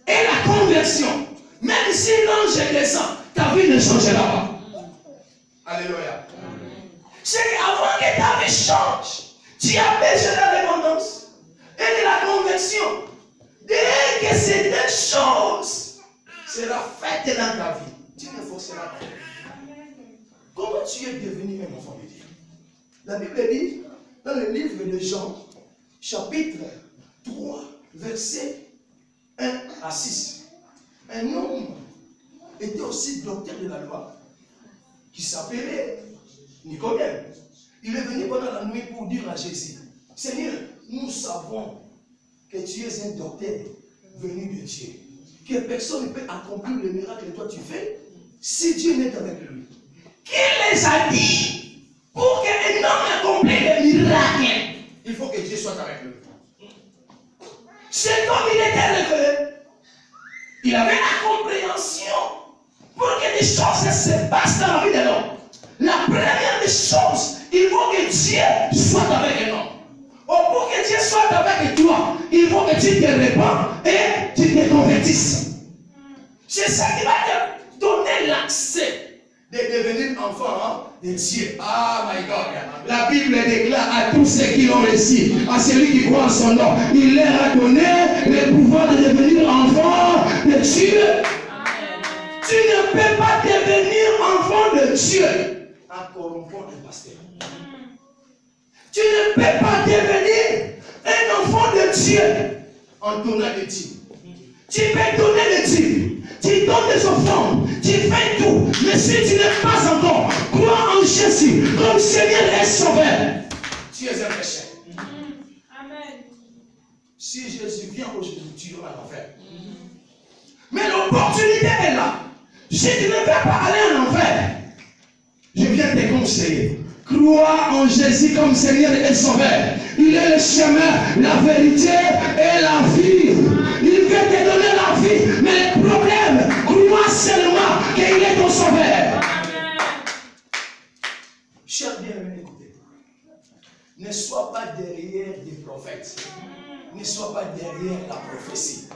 et la conversion, même si l'ange descend, ta vie ne changera pas. Alléluia. C'est qu'avant que ta vie change, tu as besoin de la repentance et de la conversion. Dès que ces deux choses sera faite dans ta vie, tu ne forceras pas. Comment tu es devenu un enfant de Dieu? La Bible dit, dans le livre de Jean, chapitre 3, versets 1 à 6, un homme était aussi docteur de la loi, qui s'appelait Nicodème. Il est venu pendant la nuit pour dire à Jésus, Seigneur, nous savons que tu es un docteur venu de Dieu, que personne ne peut accomplir le miracle que toi tu fais si Dieu n'est avec lui. Qui les a dit pour qu'un homme accomplisse le miracle, il faut que Dieu soit avec lui. Cet homme, il était révélé. Il avait la compréhension pour que des choses se passent dans la vie de l'homme. La première des choses, il faut que Dieu soit avec un homme. Pour que Dieu soit avec toi, il faut que tu te répands et tu te convertisses. C'est ça qui va te donner l'accès de devenir enfant de Dieu. Ah my God. La Bible déclare à tous ceux qui l'ont reçu, à celui qui croit en son nom, il leur a donné le pouvoir de devenir enfant de Dieu. Amen. Tu ne peux pas devenir enfant de Dieu en corrompant un pasteur. Tu ne peux pas devenir un enfant de Dieu en donnant des dîmes. Tu peux donner des dîmes, tu donnes des offrandes, tu fais tout, mais si tu n'es pas encore, crois en Jésus comme Seigneur et Sauveur, tu es un pécheur. Amen. Si Jésus vient aujourd'hui, tu iras en enfer. Mais l'opportunité est là. Si tu ne veux pas aller en enfer, je viens te conseiller. Crois en Jésus comme Seigneur et Sauveur. Il est le chemin, la vérité et la vie. Il veut te donner la vie. Mais le problème, crois seulement qu'il est ton Sauveur. Cher bien-aimé, écoutez. Ne sois pas derrière des prophètes. Ne sois pas derrière la prophétie.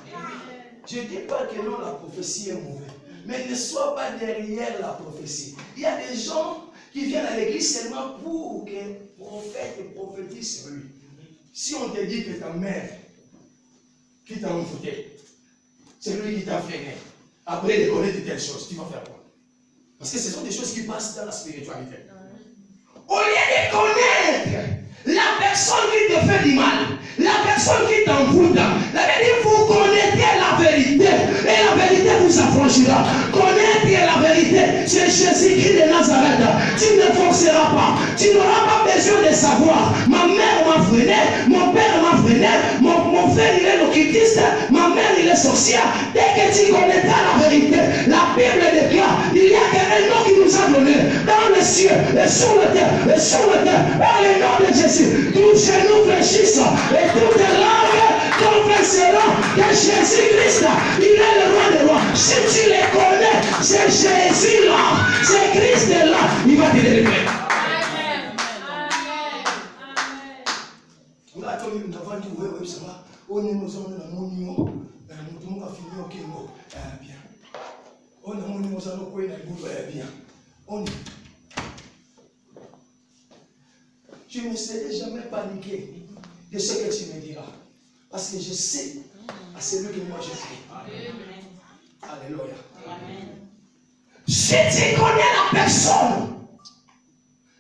Je ne dis pas que non, la prophétie est mauvaise. Mais ne sois pas derrière la prophétie. Il y a des gens qui viennent à l'église seulement pour que le prophète et prophétise sur lui. Si on te dit que ta mère qui t'a envoûté, c'est lui qui t'a freiné, après de connaître de telles choses, tu vas faire quoi? Parce que ce sont des choses qui passent dans la spiritualité. Au lieu de connaître La personne qui te fait du mal, la personne qui t'envoûte, la vérité, vous connaissez la vérité et la vérité vous affranchira. Connaître la vérité, c'est Jésus-Christ de Nazareth. Tu ne forceras pas, tu n'auras pas besoin de savoir. Ma mère m'a freiné, mon père m'a freiné, mon frère il est l'occultiste, ma mère il est sorcière. Dès que tu connaîtras la vérité, la Bible déclare, il y a un nom qui nous a donné dans les cieux et sur la terre et sur la terre, par le nom de Jésus. Tous genoux fléchissent et toutes les langues confesseront que Jésus-Christ, il est le roi des rois. Si tu les connais, c'est Jésus là, c'est Christ là, il va te délivrer. Je ne serai jamais paniqué de ce que tu me diras. Parce que je sais à celui que moi je prie. Alléluia. Si tu connais la personne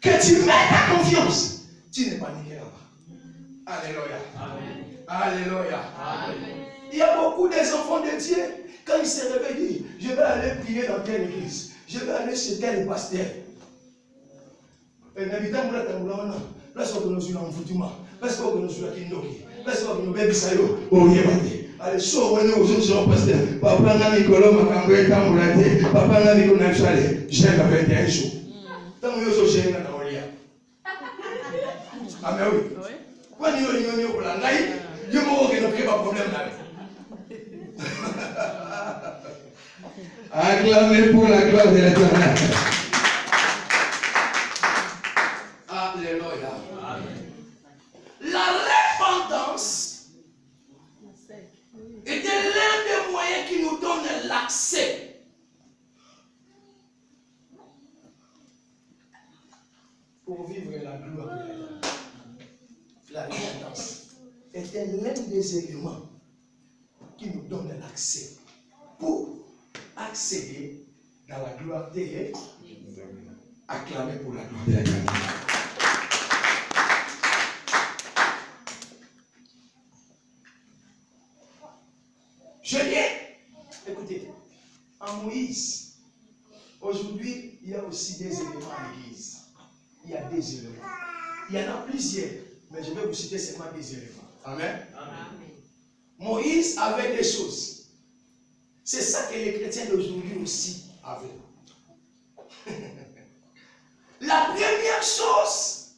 que tu mets ta confiance, tu ne paniqueras pas. Alléluia. Alléluia. Il y a beaucoup des enfants de Dieu, quand ils se réveillent, disent, je vais aller prier dans telle église, je vais aller chez tel pasteur. Et n'habitant là, parce que nous sommes en foutement, parce que nous sommes en kindoki, parce que nous sommes en bisayo, oh yébate. Allez, sors, nous sommes pasteur. Papa n'a Nicolas, ma cambré, tambourate, papa n'a Nicolas, j'ai un 21 jours. Tant que nous sommes en Naolia. Ah, mais oui. Quand nous sommes en Naolia, je ne pas problème là. Acclamez pour la gloire de l'Éternel. Alléluia. La repentance était l'un des moyens qui nous donne l'accès pour vivre la gloire de l'Éternel. La repentance était l'un des éléments qui nous donne l'accès pour accéder dans la gloire de l'Éternel. Acclamer pour la gloire de l'Éternel. Je dis, écoutez, en Moïse, aujourd'hui, il y a aussi des éléments à l'église. Il y a des éléments. Il y en a plusieurs, mais je vais vous citer seulement des éléments. Amen. Amen. Moïse avait des choses. C'est ça que les chrétiens d'aujourd'hui aussi avaient. La première chose,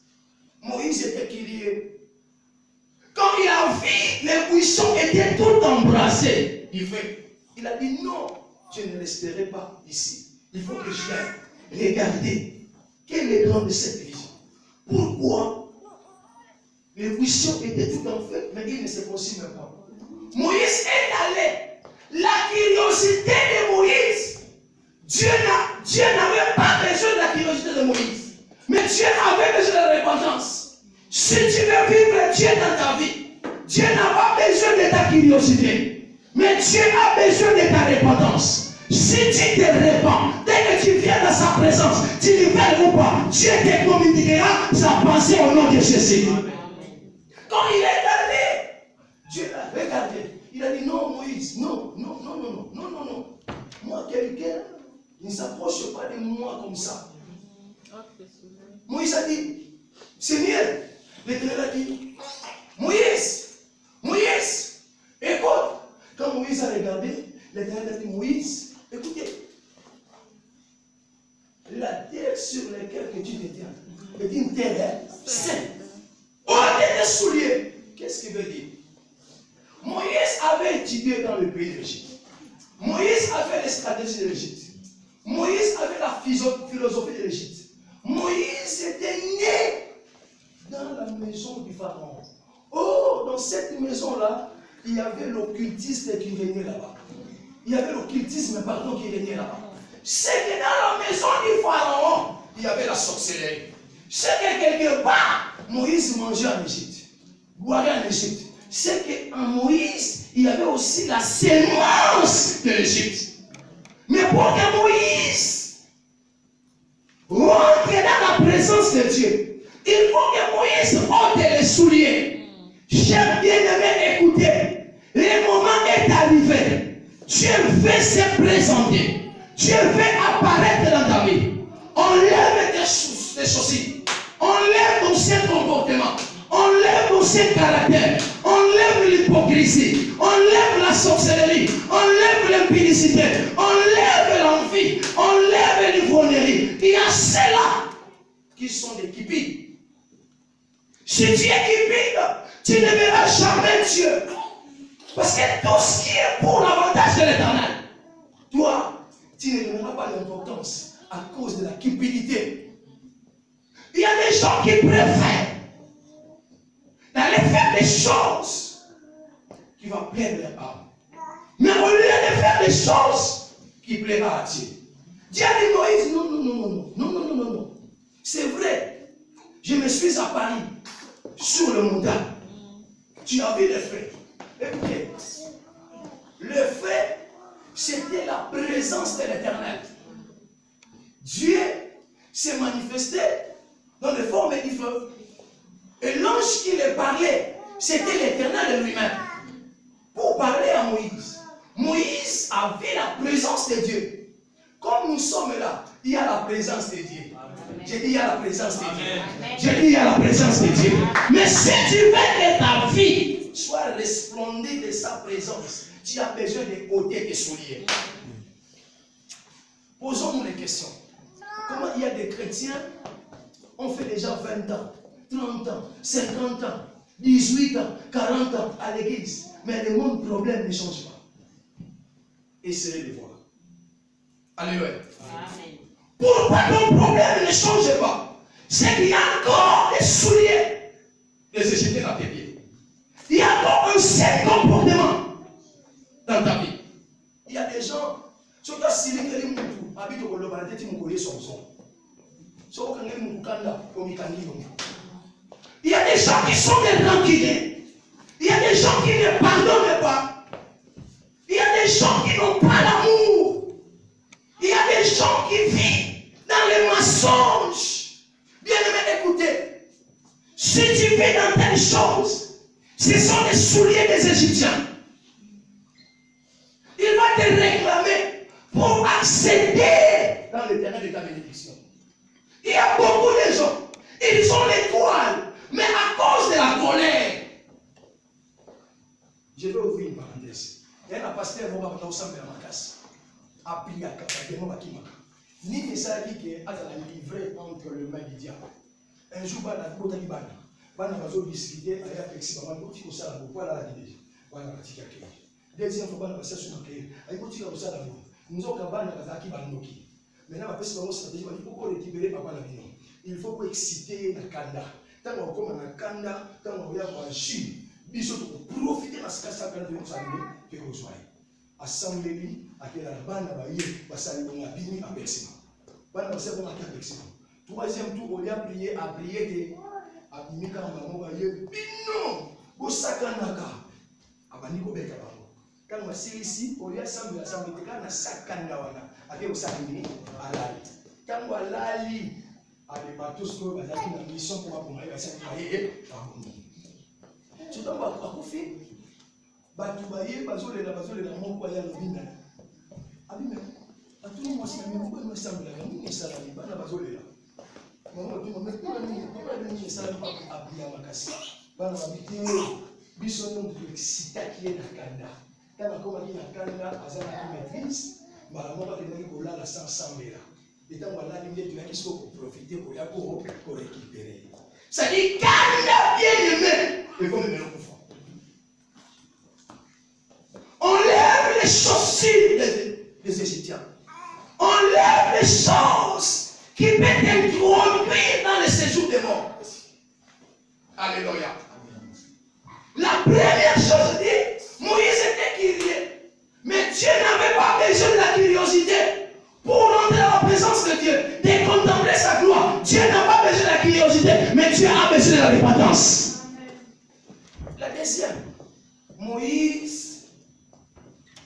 Moïse était curieux. Quand il a vu les buissons étaient tout embrassés, il a dit non, je ne resterai pas ici. Il faut que j'aille regarder quel est le grand de cette vision. Pourquoi les buissons étaient tout en feu, mais il ne se consume pas. Moïse est allé. La curiosité de Moïse, Dieu n'avait pas besoin de la curiosité de Moïse, mais Dieu avait besoin de repentance. Si tu veux vivre Dieu dans ta vie, Dieu n'a pas besoin de ta curiosité, mais Dieu a besoin de ta repentance. Si tu te répands, dès que tu viens dans sa présence, tu ne veux ou pas, Dieu te communiquera sa pensée au nom de Jésus. Quand il est allé, Dieu a regardé. Il a dit non, Moïse, non. Moi, quelqu'un ne s'approche pas de moi comme ça. Moïse a dit, Seigneur, l'Éternel a dit, Moïse, écoute. Quand Moïse a regardé, l'Éternel a dit, Moïse, écoutez, la terre sur laquelle tu te tiens est une terre sainte. Ôtez les souliers. Qu'est-ce qu'il veut dire? Moïse avait étudié dans le pays d'Égypte. Moïse avait les stratégies de l'Égypte. Moïse avait la philosophie de l'Égypte. Moïse était né dans la maison du pharaon. Oh, dans cette maison-là, il y avait l'occultisme qui régnait là-bas. Il y avait l'occultisme, qui régnait là-bas. C'est que dans la maison du pharaon, il y avait la sorcellerie. C'est que quelque part, Moïse mangeait en Égypte, boirait en Égypte. C'est qu'en Moïse, il y avait aussi la sémence de l'Égypte. Mais pour que Moïse rentre dans la présence de Dieu, Il faut que Moïse ôte les souliers. Chers bien-aimés, écoutez. Le moment est arrivé. Dieu veut se présenter. Dieu veut apparaître dans ta vie. Enlève tes soucis. Enlève ton seul comportement. Enlève ton seul caractère. Enlève l'hypocrisie. Enlève la sorcellerie. Enlève l'impudicité. Enlève l'envie. Enlève l'ivrognerie. Il y a ceux-là qui sont des kipis. Si tu es kipide, tu ne verras jamais Dieu. Parce que tout ce qui est pour l'avantage de l'Éternel, toi, tu ne donneras pas l'importance à cause de la cupidité. Il y a des gens qui préfèrent d'aller faire des choses qui vont plaire leur âme. Mais au lieu de faire des choses qui plaira à Dieu. Dieu a dit Moïse, non. C'est vrai, je me suis à Paris, sur le montagne. Tu as vu les faits. Écoutez, le fait, c'était la présence de l'Éternel. Dieu s'est manifesté dans les formes du feu. Et l'ange qui lui parlait, c'était l'Éternel lui-même. Pour parler à Moïse, Moïse a vu la présence de Dieu. Comme nous sommes là, il y a la présence de Dieu. J'ai dit il y a la présence de Dieu. J'ai dit il y a la présence de Dieu. Mais si tu veux que ta vie soit resplendie de sa présence, tu as besoin de ôter tes souliers. Posons-nous les questions. Comment il y a des chrétiens, on fait déjà 20 ans, 30 ans, 50 ans, 18 ans, 40 ans à l'église, mais le monde problème ne change pas. Essayez de voir. Alléluia. Amen. Pourquoi ton problème ne change pas? C'est qu'il y a encore des souliers des Égyptiens à tes pieds. Il y a encore un seul comportement dans ta vie. Il y a des gens, il y a des gens qui sont des rancuniers. Il y a des gens qui ne pardonnent pas. Il y a des gens qui n'ont pas l'amour. Il y a des gens qui vivent dans les mensonges. Bien-aimé, écoutez. Si tu vis dans telle chose, ce sont les souliers des Égyptiens. Il va te réclamer pour accéder dans le terrain de ta bénédiction. Il y a beaucoup de gens, ils ont l'étoile, mais à cause de la colère. Je vais ouvrir une parenthèse. Il y a un pasteur qui va vous ensemble à ma casse. A prié à Kapagemo Bakimaka. Ni que ça dit qu'il y a livré entre le main du diable. Un jour, il y a un autre qui va discuter avec un petit peu ça, voilà la division. Voilà la petite accueil. Deuxième fois, on va passer sur notre clé. Il faut que ça d'abord. Nous avons qui va nous qui. Maintenant, après, c'est stratégie. Il faut qu'on récupère papa la vie. Il faut qu'on exciter la kanda. Tant qu'on commence à kanda, tant qu'on vient pour agir, il faut profiter de ce que ça peut nous amener, que vous soyez. Assemblée, à quelle bande va y aller, on a bini à Bexima. Bande va servir à Bexima. Troisième tour, on a prié à prier à Bimika, on va y aller. Bino, au Sakanaka, à Baniko Bekaba. Quand on est ici, on y a assemblé, quand on a Sakanawana, à quel Sakini, à l'ali. Quand on a l'ali, à des bateaux, on a une mission pour moi, à s'accompagner. Tu dois pas faire. Batubaye, bazolela, mon quoi, il y a le bina. Abime, à tout le monde, c'est un peu de semble, il y a un bana bazolela. Maman, tu me mets tout le monde, il y a un peu de makasi. Bana babité, bisson de l'excita qui est dans le Canada. Quand on a dit dans le Canada, à la maîtrise, maman va venir pour la sans sambera. Et tant qu'on a dit, tu as qu'il faut profiter pour récupérer. Ça dit, Canada bien aimé, et comme le coup. On lève les chaussures des Égyptiens. On lève les choses qui peuvent introduire dans le séjour des morts. Alléluia. La première chose dit, Moïse était curieux. Mais Dieu n'avait pas besoin de la curiosité pour rentrer dans la présence de Dieu, de contempler sa gloire. Dieu n'a pas besoin de la curiosité, mais Dieu a besoin de la repentance. La deuxième, Moïse.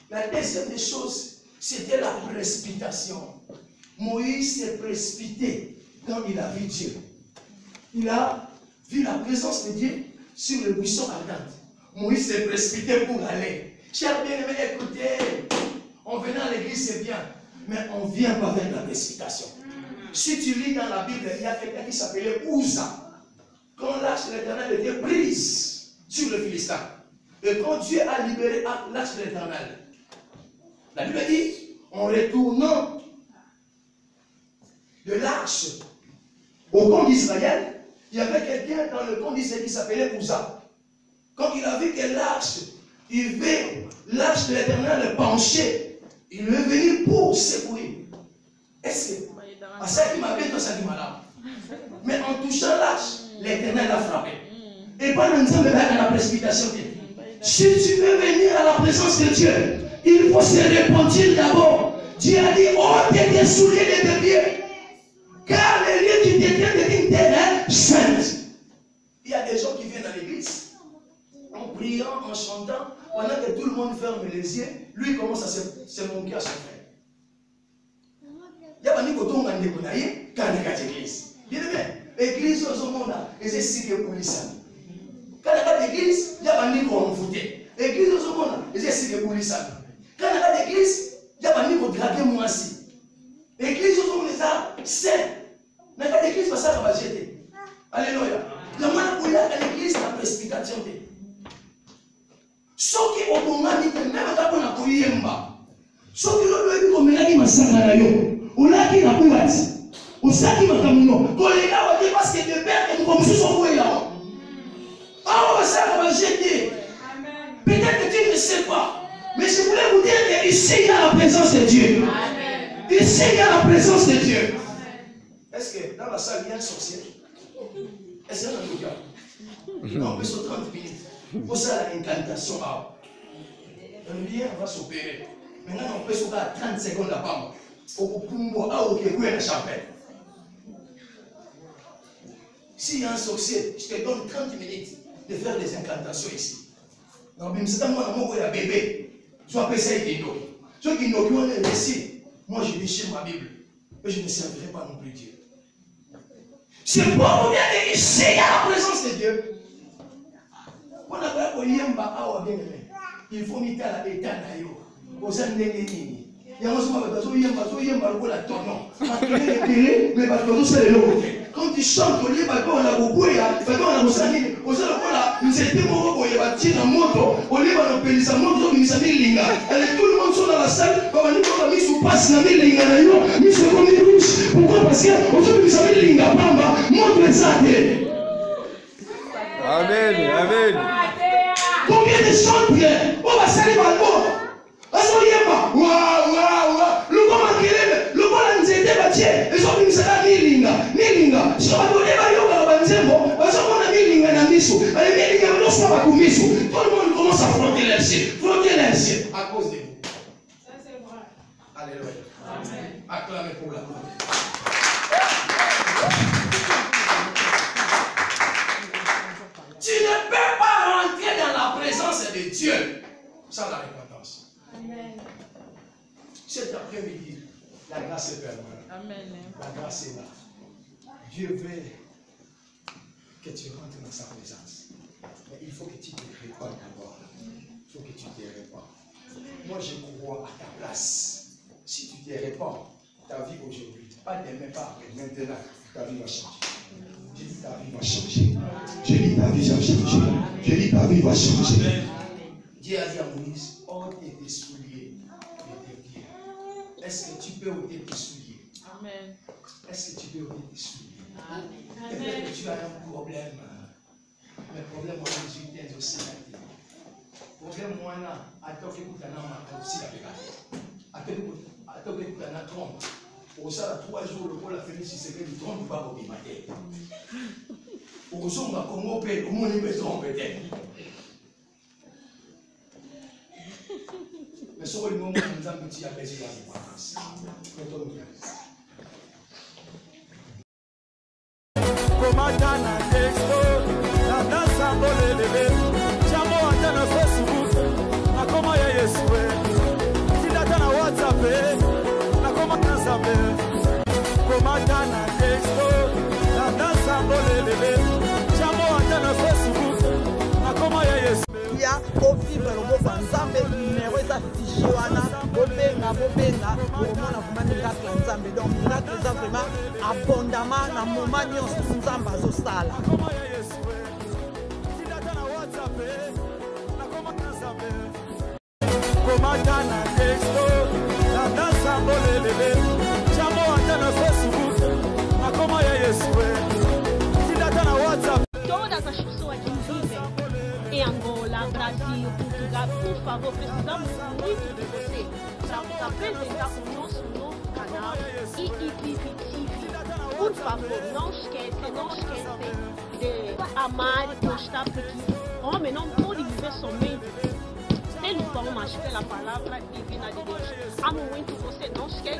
La deuxième des choses, c'était la précipitation. Moïse s'est précipité quand il a vu Dieu. il a vu la présence de Dieu sur le buisson ardent. Moïse s'est précipité pour aller. Chers bien-aimés, écoutez, on venait à l'église, c'est bien, mais on ne vient pas avec la précipitation. Si tu lis dans la Bible, il y a quelqu'un qui s'appelait Uza. Quand l'arche de l'Éternel était prise sur le Philistin, et quand Dieu a libéré l'arche de l'Éternel, la Bible dit, en retournant de l'arche au camp d'Israël, il y avait quelqu'un dans le camp d'Israël qui s'appelait Uza. Quand il a vu que l'arche, il veut l'arche de l'Éternel pencher, il veut venir pour secourir. Est-ce que à ça qui m'a fait ça qui m'a là. Mais en touchant l'arche, l'Éternel a frappé. Et pas dans la précipitation. Si tu veux venir à la présence de Dieu, il faut se repentir d'abord. Dieu a dit, ôte tes souliers de tes pieds. Car les lieux du détient est une terre sainte. Il y a des gens qui viennent à l'église, en priant, en chantant, pendant que tout le monde ferme les yeux, lui commence à se moquer à son frère. Il y a pas de coton dans l'église, quand il y a l'église. Bien aimé, l'église au monde, et c'est ce que pour les amis. Quand il y a l'église, il y a pas de qu'on foutait. L'église au monde, et c'est ce que pour les amis. Quand il y a l'église, il y a pas de qu'on draguer moi aussi. L'église au monde, c'est mais quand l'église va ça, va jeter. Alléluia. La main pour l'église, la précipitation. Ce qui est au moment dit que même quand on a couillé mba, ce qui est au moment dit que masanga yo, ou là qui n'a pas dit, ou ça qui m'a kamuno, collègue a dit parce que de père et nous comme sous son couille là. Ah on ça va jeter. Peut-être que tu ne sais pas, mais je voulais vous dire que ici il y a la présence de Dieu. Ici il y a la présence de Dieu. Est-ce que dans la salle, il y a un sorcier? Est-ce qu'il y a un avocat? Non, on peut sur 30 minutes. Pour ça, l'incantation, un lien va s'opérer. Maintenant, on peut sur 30 secondes la pomme. Pour la chapelle. S'il y a un sorcier, je te donne 30 minutes de faire des incantations ici. Non, mais c'est un bébé. Je vais appeler ça Indo. Ceux qui n'ont pas le récit, moi je lis chez ma Bible. Mais je ne servirai pas non plus Dieu. C'est pour vous dire qu'ici, il y a la présence de Dieu. On a pas il faut mettre à l'état d'ailleurs. Aux années, il y a un quand tu chantes, on a beaucoup de tout le monde sont dans la salle, pourquoi? Parce que Amen, amen. Combien de chantres on va saluer le mot. Le bon manqué, le bon nzete bâti, ils ont mis ça milinga. Si on va donner ma yoga à Banzembo, parce qu'on a milinga na miso. Les milinga ne sont pas comme miso. Tout le monde commence à frotter les cieux. À cause de vous. Ça c'est vrai. Alléluia. Amen. Acclamez pour la gloire. Tu ne peux pas rentrer dans la présence de Dieu sans la repentance. Amen. Cet après-midi, la grâce est permanente. Amen. La grâce est là. Dieu veut que tu rentres dans sa présence. Mais il faut que tu te répandes d'abord. Il faut que tu te répands. Moi, je crois à ta place. Si tu te répands, ta vie aujourd'hui, pas demain, pas après, maintenant, ta vie va changer. Je dis ta vie va changer. Je dis ta vie va changer. Je dis ta vie va changer. Dieu a dit à Moïse, ôte tes souliers de tes pieds. Est-ce que tu peux ôter tes souliers? Amen. Est-ce que tu peux ôter tes souliers? Amen. Peut-être que tu as un problème. Mais problème, moi, je suis aussi là. Problème, moi, attends que tu as aussi la attends que tu as trompe. Pour ça, 3 jours, le pôle a fini si c'est que tu trompes pas au matin. Pour ça, on va commencer au monde me trompe peut-être. Mais sur le moment où nous avons petit apaisé la dépendance. Komatana texto, la dansa bolelele, chamo atana Facebook, na koma ya Yesue, tinatana WhatsApp, na koma Nzambe. Komatana texto, la dansa bolelele. loboko nzambe numéro eza fichier wana bobenga pour omona vraiment miracle ya nzambe. Donc miracle eza vraiment abondamment na moment nyonso nzambe azosala. Komatana testo na dansa bolelele chamo hata na Facebook akoma ya Yesu tilata na WhatsApp. Todas as pessoas que vivem em Angola, Brasil, Portugal, por favor, precisamos muito de você para vos apresentar o nosso novo canal IIPV TV. Por favor, não esquece de amar e postar, porque homem não pode viver somente pelo pão, mas pela palavra divina de Deus. Amo muito você, não esquece.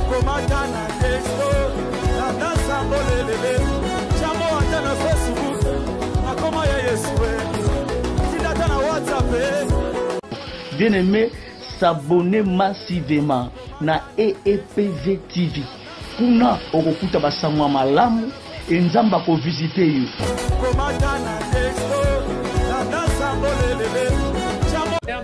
Komatana testo na dansa bolelele chamo hata na Facebook akoma ya Yesu tilata na WhatsApp. Bien aimé, s'abonner massivement na EEPV TV. Kuna okokuta basango malamu enzamba ko visiter yo. Komatana testo na dansa bolelele.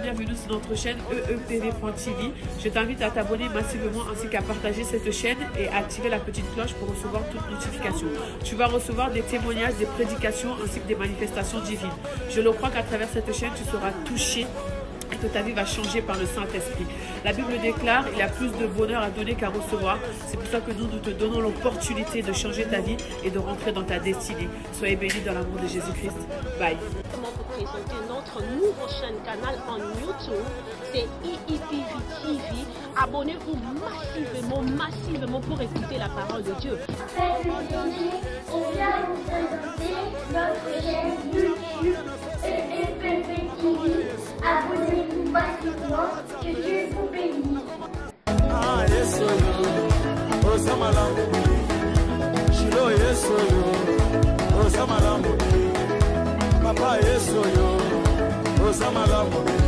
Bienvenue sur notre chaîne EEPV.tv. Je t'invite à t'abonner massivement ainsi qu'à partager cette chaîne et à activer la petite cloche pour recevoir toutes notifications. Tu vas recevoir des témoignages, des prédications ainsi que des manifestations divines. Je le crois qu'à travers cette chaîne, tu seras touché et que ta vie va changer par le Saint-Esprit. La Bible déclare, il y a plus de bonheur à donner qu'à recevoir. C'est pour ça que nous te donnons l'opportunité de changer ta vie et de rentrer dans ta destinée. Soyez bénis dans l'amour de Jésus-Christ. Bye. Comment vous présenter notre nouveau chaîne canal en YouTube, c'est IIPV TV. Abonnez-vous massivement pour écouter la parole de Dieu. Faites le défi, on vient vous présenter notre chaîne YouTube IIPV TV. Abonnez-vous massivement, que Dieu vous bénisse. Ah, Yesu yo, osamalambo, Shilo Yesu yo, osamalambo, Papa Yesu yo, osamalambo.